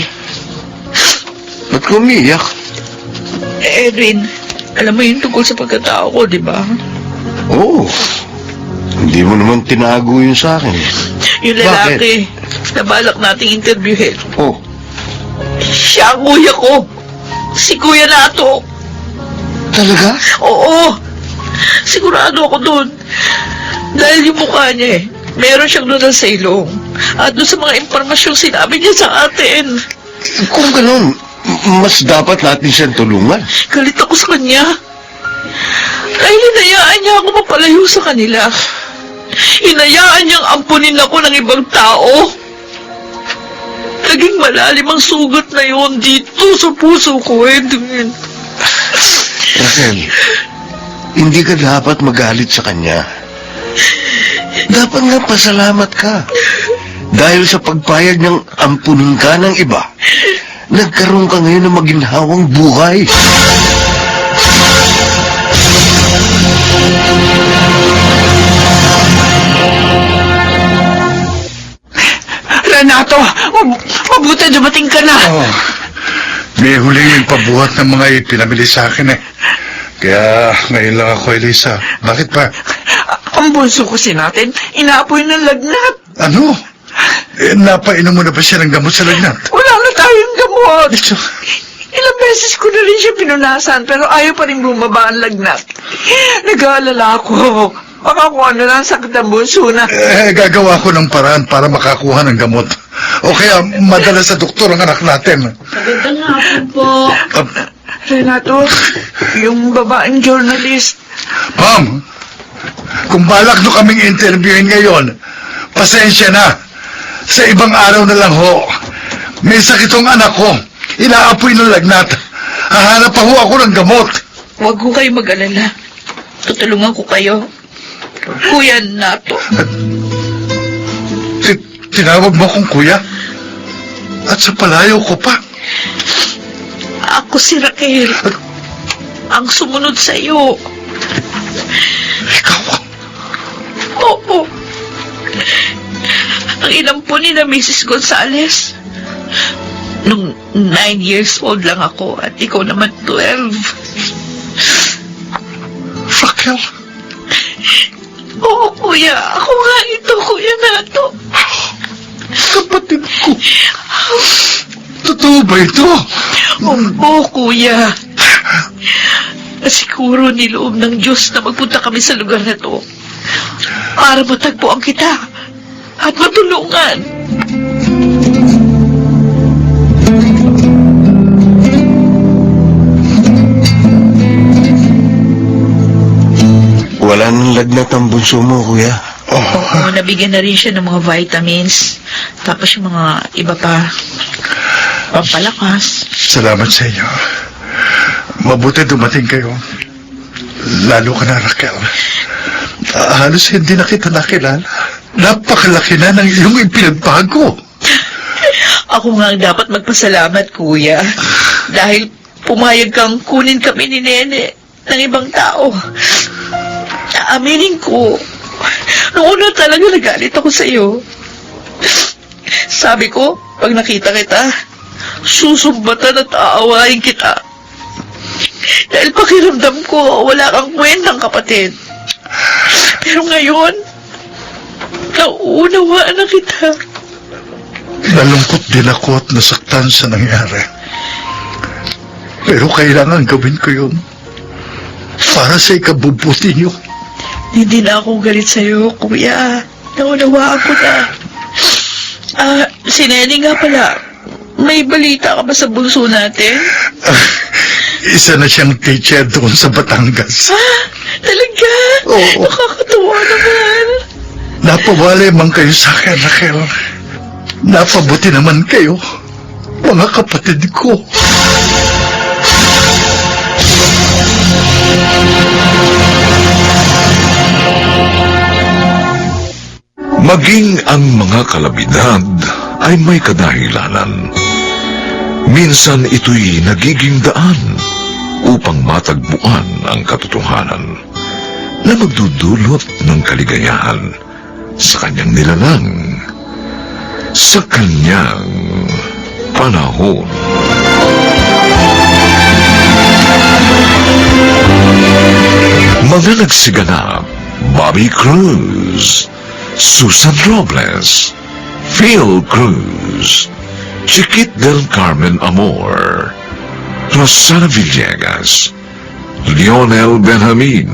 ba't ka umiiyak? Edwin, alam mo yung tungkol sa pagkatao ko, di ba? Oo. Hindi mo naman tinago yun sa akin. Yung lalaki na balak nating interviewin. Oh, Siya ang kuya ko. Si Kuya Nato. talaga? Oo. Sigurado ako doon. Dahil yung mukha niya meron siyang doon sa ilong. At doon sa mga impormasyong sinabi niya sa atin. Kung ganun, mas dapat natin siyang tulungan. Galit ako sa kanya. Dahil hinayaan niya ako mapalayo sa kanila. Hinayaan niyang ampunin ako ng ibang tao. Naging malalim ang sugat na yon dito sa puso ko, Edwin. Raquel, hindi ka dapat magalit sa kanya. Dapat nga pasalamat ka. Dahil sa pagpayag niyang ampunin ka ng iba, nagkaroon ka ngayon ng maginhawang buhay. Renato, mabuti dumating ka na. Oh, may huling pabuhat ng mga ipinamili sa akin Kaya ngayon lang ako, Elisa. Bakit pa? Ang bunso ko natin, inaapoy ng lagnat. Ano? Napainom mo na ba siya ng gamot sa lagnat? Wala na tayong gamot. Ilang beses ko na rin siya pinunasan, pero ayaw pa rin bumaba ang lagnat. Nag-aalala ako. Baka kung ano lang sakit ang bunso na. Gagawa ko ng paraan para makakuha ng gamot. O kaya madala sa doktor ang anak natin. Magandang hapon po. Renato, yung babaeng journalist. Ma'am, kung balak nyo kaming interviewin ngayon, pasensya na. Sa ibang araw na lang ho. May sakit ang anak ko. Inaapoy ng lagnat. Hahanap pa ho ako ng gamot. Huwag ko kayo mag-alala. Tutulungan ko kayo. Kuya Nato. Tinawag mo akong kuya? At sa palayo ko pa. Ako si Raquel. Ang sumunod sa iyo. Ikaw? Oo. Ang inampunin na Mrs. Gonzales. Nung 9 years old lang ako at ikaw naman 12. Raquel? Oo, kuya. Ako nga ito, Kuya Nato. Kapatid ko. Totoo ba ito? Oo, kuya. Siguro niloob ng Diyos na magpunta kami sa lugar na to para matagpuan kita at matulungan. Wala nang lagnat ang bunso mo, kuya. Oo, nabigyan na rin siya ng mga vitamins. Tapos yung mga iba pa pampalakas. Salamat sa inyo. Mabuti dumating kayo. Lalo ka na, Raquel. Halos hindi na kita nakilala. Napakalaki na ng iyong ipinagbago. Ako nga ang dapat magpasalamat, kuya. Dahil pumayag kang kunin kami ni Nene ng ibang tao. Aminin ko, noong una talaga nagalit ako sa iyo. Sabi ko, pag nakita kita, susumbatan at aawain kita. Dahil pakiramdam ko, wala kang kwentang kapatid. Pero ngayon, nauunawaan na kita. Nalungkot din ako at nasaktan sa nangyari. Pero kailangan gawin ko yun para sa ikabubuti niyo. Hindi na ako galit sa'yo, kuya. Naunawaan ko na. Si Nene nga pala, may balita ka ba sa bunso natin? Isa na siyang teacher doon sa Batangas. Talaga? Oo. Nakakatuwa naman. Napawalay man kayo sa akin, Raquel. Napabuti naman kayo, mga kapatid ko. Maging ang mga kalabidad ay may kadahilanan. Minsan ito'y nagiging daan upang matagpuan ang katotohanan na magdudulot ng kaligayahan sa kanyang nilalang, sa kanyang panahon. Mga nagsiganap: Bobby Cruz, Susan Robles, Phil Cruz, Chiquit del Carmen Amor, Rosana Villegas, Lionel Benjamin.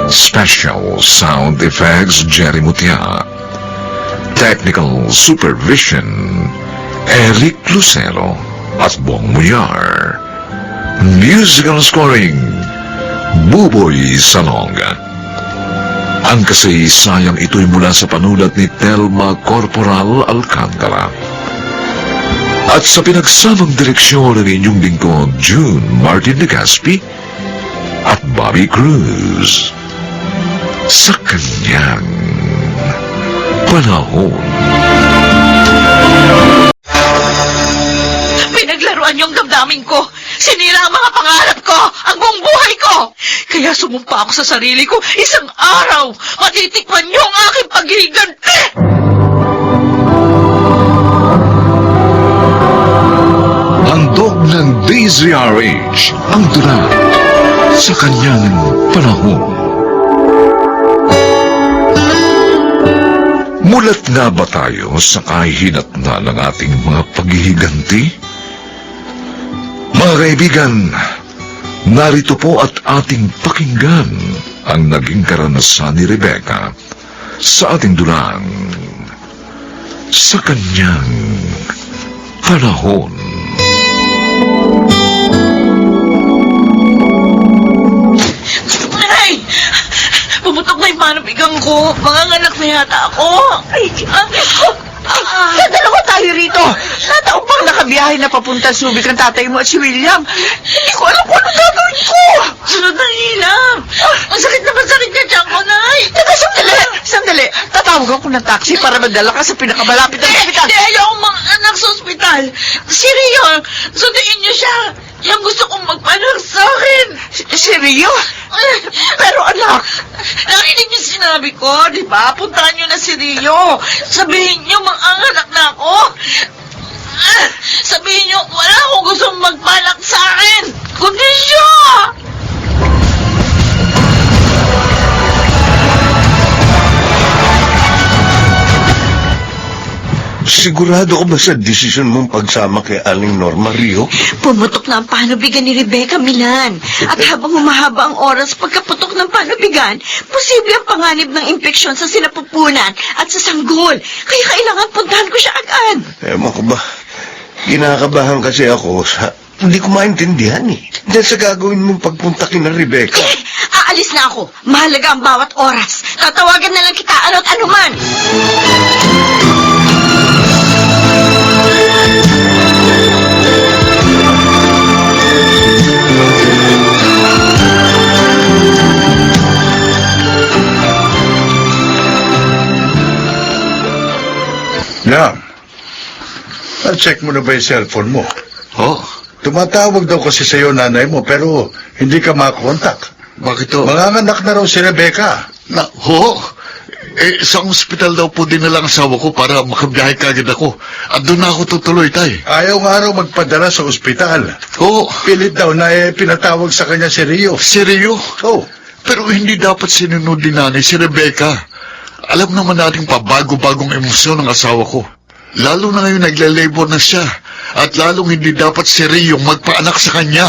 Special Sound Effects Jerry Mutia. Technical Supervision Eric Lucero at Bong Muyar. Musical Scoring Buboy Salonga. Ang kasaysayang ito'y mula sa panulat ni Telma Corporal Alcantara at sa pinagsamang direksyon ng inyong lingkod June Martin Legaspi at Bobby Cruz sa kanyang panahon. Pinaglaruan yung damdamin ko. Sinira ang mga pangarap ko, ang buong buhay ko. Kaya sumumpa ako sa sarili ko, isang araw, matitikman niyo ang aking paghihiganti. Handog ng DZRH ang dula sa kanyang panahon. Mulat nga ba tayo sa kahihinatnan ng ating mga paghihiganti? Mga kaibigan, narito po at ating pakinggan ang naging karanasan ni Rebecca sa ating dulang sa kanyang panahon. Ay! Pumutok na yung panabigang ko. Manganganak na yata ako. Dalawa tayo rito. Nataong pang nakabiyahe na papunta Subic ang tatay mo at si William. Hindi ko alam kung anong gagawin ko. Sandali lang. Ang sakit na masakit ka dyan ko, Nay. Teka, sandali. Tatawagan ko ng taxi para madala ka sa pinakamalapit na ospital. Hindi, ayaw mga anak sa ospital. Si Rio, sundin niyo siya. Yung gusto kong magpanak sa akin. Si Rio? Pero anak, Narinig niyo sinabi ko, di ba? Puntahan niyo na si Rio. Sabihin niyo, mang-anak na ako. Sabihin niyo, wala akong gustong magbalak sa akin. Kundi siya! Sigurado ka ba sa desisyon mong pagsama kay Aling Norma, Rio? Pumutok na ang panubigan ni Rebecca Milan. At habang humahaba ang oras pagkaputok ng panubigan, posible ang panganib ng impeksyon sa sinapupunan at sa sanggol. Kaya kailangan puntahan ko siya agad. Ewan ko ba, kinakabahan kasi ako sa... Hindi ko maintindihan eh. Dahil sa gagawin mong pagpunta kina Rebecca. Aalis na ako. Mahalaga ang bawat oras. Tatawagan na lang kita ano't anuman. William, check mo na ba yung cellphone mo? Oh, Tumatawag daw kasi sa'yo nanay mo pero hindi ka makakontak. bakit to? Manganganak na raw si Rebecca. Sa ospital daw po din ang asawa ko para makabiyahe kagad ako. At doon na ako tutuloy, tay. Ayaw nga raw magpadala sa ospital. Oo, Pilit daw na pinatawag sa kanya si Rio. si Rio. Oh, Pero hindi dapat sinunod ni nanay si Rebecca. Alam naman natin pabago-bagong emosyon ng asawa ko. Lalo na ngayon nagle-labor na siya. At lalong hindi dapat si Rio magpaanak sa kanya.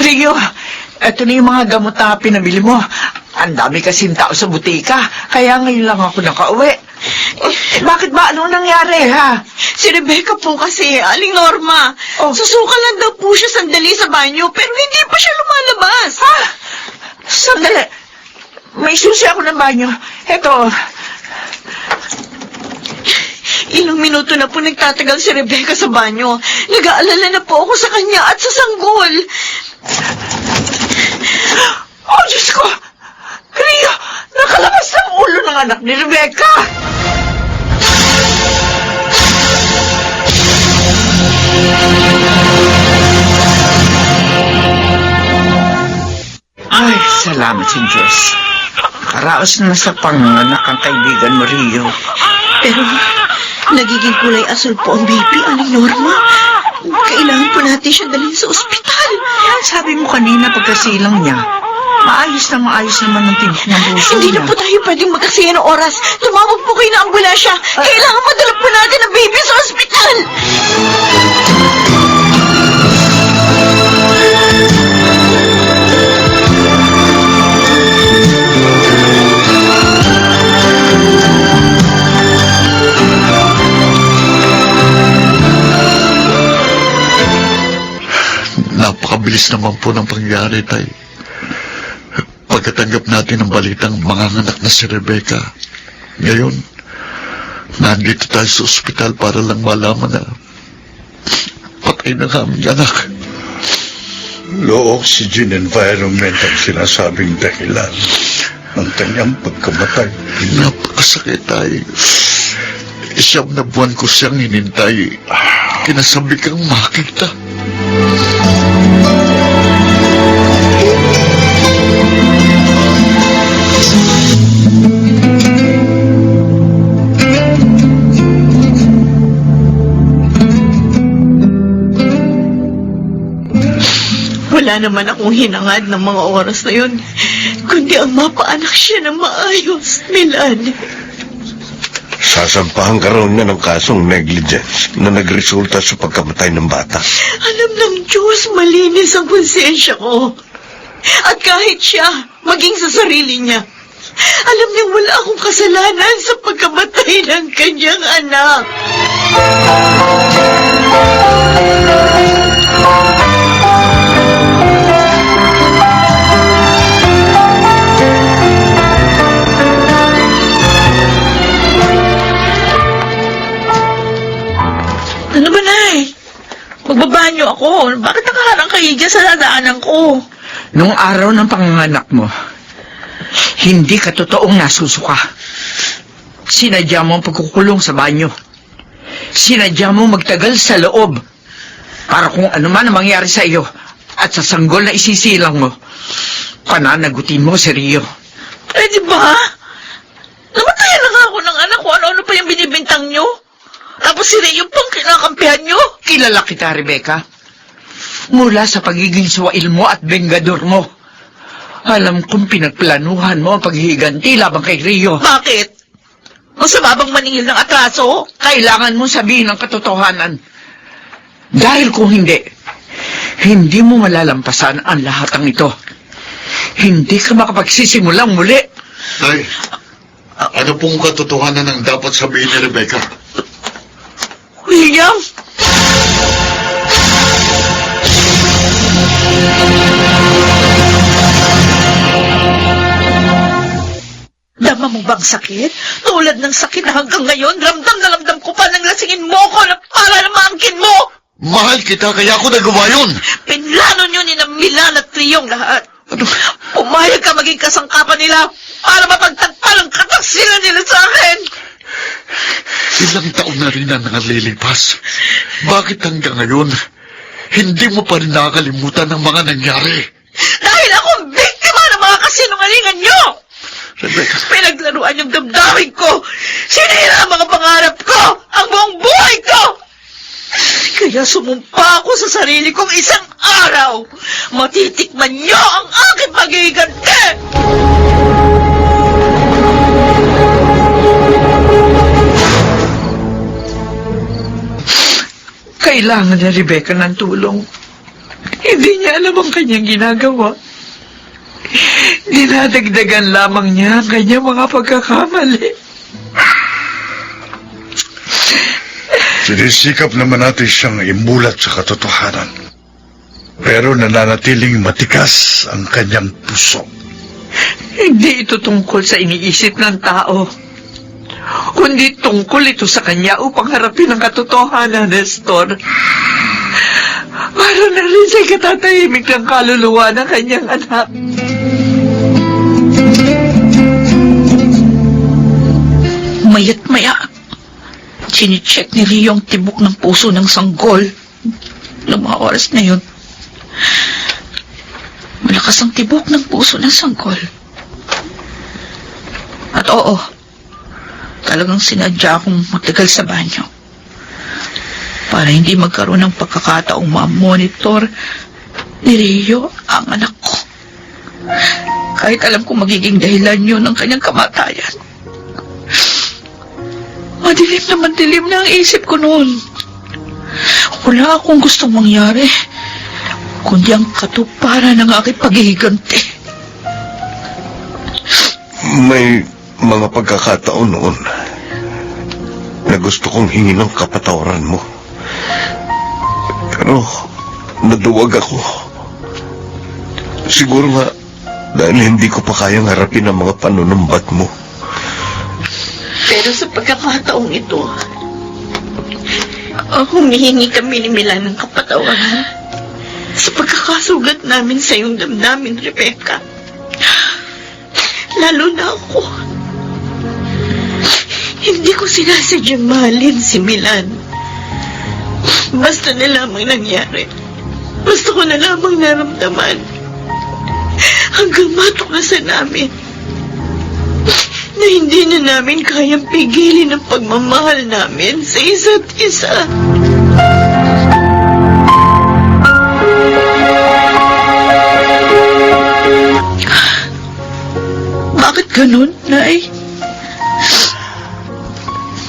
Rio, eto na yung mga gamot na pinabili mo. Ang dami kasing tao sa butika, kaya ngayon lang ako nakauwi. Bakit ba? Anong nangyari, ha? Si Rebecca po kasi, Aling Norma. Oh. Susuka lang daw po siya sandali sa banyo, pero hindi pa siya lumalabas. Ha? Sandali. May susi ako ng banyo. Eto. Ilang minuto na po nagtatagal si Rebecca sa banyo. Nag-aalala na po ako sa kanya at sa sanggol. Oh, Diyos ko! Rio, nakalabas ng ulo ng anak ni Rebecca! Ay, salamat sa Diyos. Karaos na sa panganak ang kaibigan mo, Rio. Pero nagiging kulay asul po ang baby, Aling Norma. Kailangan po natin siya dalhin sa ospital. Yan, sabi mo kanina pagkasilang niya. Maayos naman ang tinik ng puso Hindi niya. na po tayo pwedeng magkasaya ng oras. Tumawag po kayo ng ambulansya. Kailangan madala po natin ang baby sa ospital. Napakabilis naman po ng pangyari, tay. Pagkatanggap natin ng balitang manganganak na si Rebecca, ngayon, nandito tayo sa ospital para lang malaman na patay na kami, anak. low oxygen environment ang sinasabing dahilan ng kanyang pagkamatay. Napakasakit, tay. Siyam na buwan ko siyang hinintay. Kinasabi kang makita. Wala naman akong hinangad ng mga oras na yun, kundi ang mapaanak siya ng maayos, Milan. Sasampahan ka raw niya ng kasong negligence na nagresulta sa pagkamatay ng bata. Alam ng Diyos, malinis ang konsensya ko. At kahit siya, maging sa sarili niya, alam niyang wala akong kasalanan sa pagkamatay ng kanyang anak. Ano ba, Nay? Magbabanyo ako. Bakit nakaharang kayo dyan sa dadaanan ko? Nung araw ng panganganak mo, hindi ka totoong nasusuka. Sinadya mo ang pagkukulong sa banyo. Sinadya mo magtagal sa loob para kung ano man ang mangyari sa iyo at sa sanggol na isisilang mo, pananagutin mo si Rio. Eh, di ba? Namatayan na nga ako ng anak ko. Ano-ano pa yung binibintang nyo? Tapos si Rio pang kinakampihan nyo? Kilala kita, Rebecca. Mula sa pagiging suwail mo at bengador mo. Alam kong pinagplanuhan mo ang paghihiganti labang kay Rio. Bakit? Masama bang maningil ng atraso? Kailangan mo sabihin ang katotohanan. Dahil kung hindi, hindi mo malalampasan ang lahat ng ito. Hindi ka makapagsisimulang muli. Tay, ano pong katotohanan ang dapat sabihin ni Rebecca? William? Dama mo bang sakit? Tulad ng sakit na hanggang ngayon, ramdam na ramdam ko pa nang lasingin mo ko na para na maangkin mo! Mahal kita, kaya ako nagawa yun. Pinlano nyo ni na Milan at Triyong lahat. Ano? Pumayag ka maging kasangkapan nila para mapagtagpan ang kataksilan nila sa akin. Ilang taon na rin ang nalilipas. Bakit hanggang ngayon, hindi mo pa rin nakakalimutan ang mga nangyari? Dahil akong biktima ng mga kasinungalingan nyo. Rebecca, Pinaglaruan yung damdamin ko. Sinira ang mga pangarap ko. Ang buong buhay ko. Kaya sumumpa ako sa sarili kong isang araw. Matitikman nyo ang aking paghihiganti. Kailangan na Rebecca ng tulong. Hindi niya alam ang kanyang ginagawa. Dinadagdagan lamang niya ang kanyang mga pagkakamali. Sinisikap naman natin siyang imulat sa katotohanan. Pero nananatiling matikas ang kanyang puso. Hindi ito tungkol sa iniisip ng tao, kundi tungkol ito sa kanya upang harapin ang katotohanan, Nestor. Para na rin siya katatahimik ng kaluluwa ng kanyang anak. Mayat maya, sinicheck ni Rio ang tibok ng puso ng sanggol. Noong mga oras na yun, malakas ang tibok ng puso ng sanggol. At oo, talagang sinadya akong magtagal sa banyo para hindi magkaroon ng pagkakataong ma-monitor ni Rio ang anak ko. Kahit alam kong magiging dahilan yun ng kanyang kamatayan. Madilim na ang isip ko noon. Wala akong gustong mangyari, kundi ang katuparan ng aking paghihiganti. May mga pagkakataon noon na gusto kong hingin ng kapatawaran mo. Pero naduwag ako. Siguro nga dahil hindi ko pa kayang harapin ang mga panunumbat mo. Pero sa pagkakataong ito, humihingi kami ni Milan ng kapatawaran sa pagkakasugat namin sa iyong damdamin, Rebecca. Lalo na ako. Hindi ko sinasadyang mahalin si Milan. Basta na lamang nangyari. Basta ko na lamang naramdaman. Hanggang matuklasan namin na hindi na namin kayang pigilin ang pagmamahal namin sa isa't isa. Bakit ganun, Nay?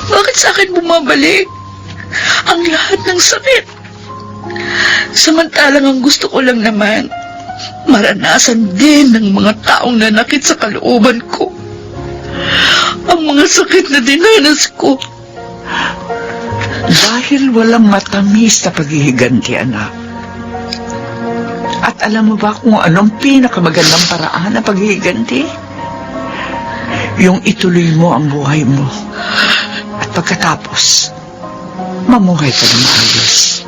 Bakit sa akin bumabalik ang lahat ng sakit? Samantalang ang gusto ko lang naman, maranasan din ng mga taong nanakit sa kalooban ko ang mga sakit na dinanas ko. Dahil walang matamis na paghihiganti, anak. At alam mo ba kung anong pinakamagandang paraan na paghihiganti? Yung ituloy mo ang buhay mo. At pagkatapos, mamuhay ka na maayos.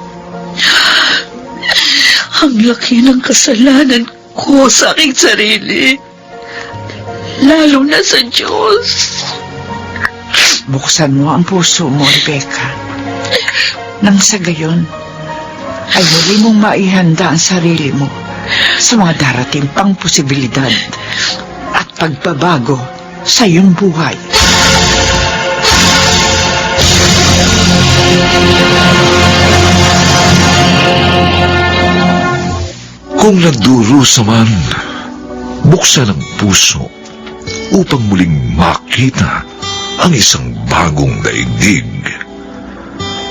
Ang laki ng kasalanan ko sa aking sarili. Lalo na sa Diyos. Buksan mo ang puso mo, Rebecca. Nang sa gayon, ay muli mong maihanda ang sarili mo sa mga darating pang posibilidad at pagbabago sa iyong buhay. Kung nagdurusa man, buksan ang puso upang muling makita ang isang bagong daigdig.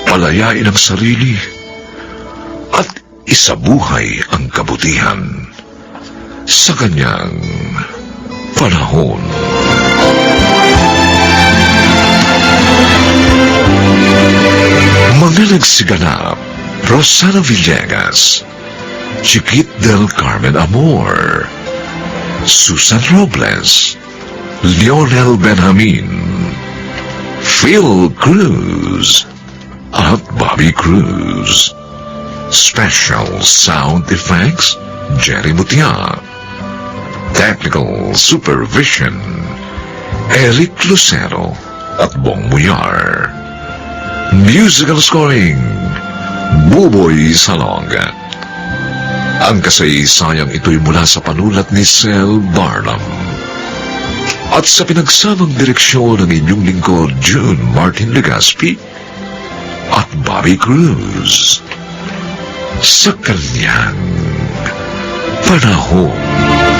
Palayain ang sarili at isabuhay ang kabutihan sa kanyang panahon. Mga nagsiganap: Rosana Villegas, Chiquit del Carmen Amor, Susan Robles, Lionel Benjamin, Phil Cruz, at Bobby Cruz. Special sound effects, Jerry Mutia. Technical supervision, Eric Lucero at Bong Muyar. Musical scoring, Buboy Salonga. Ang kasaysayang ito'y mula sa panulat ni Sel Barnum. At sa pinagsamang direksyon ng inyong lingkod, June Martin Legaspi at Bobby Cruz. Sa kanyang panahon.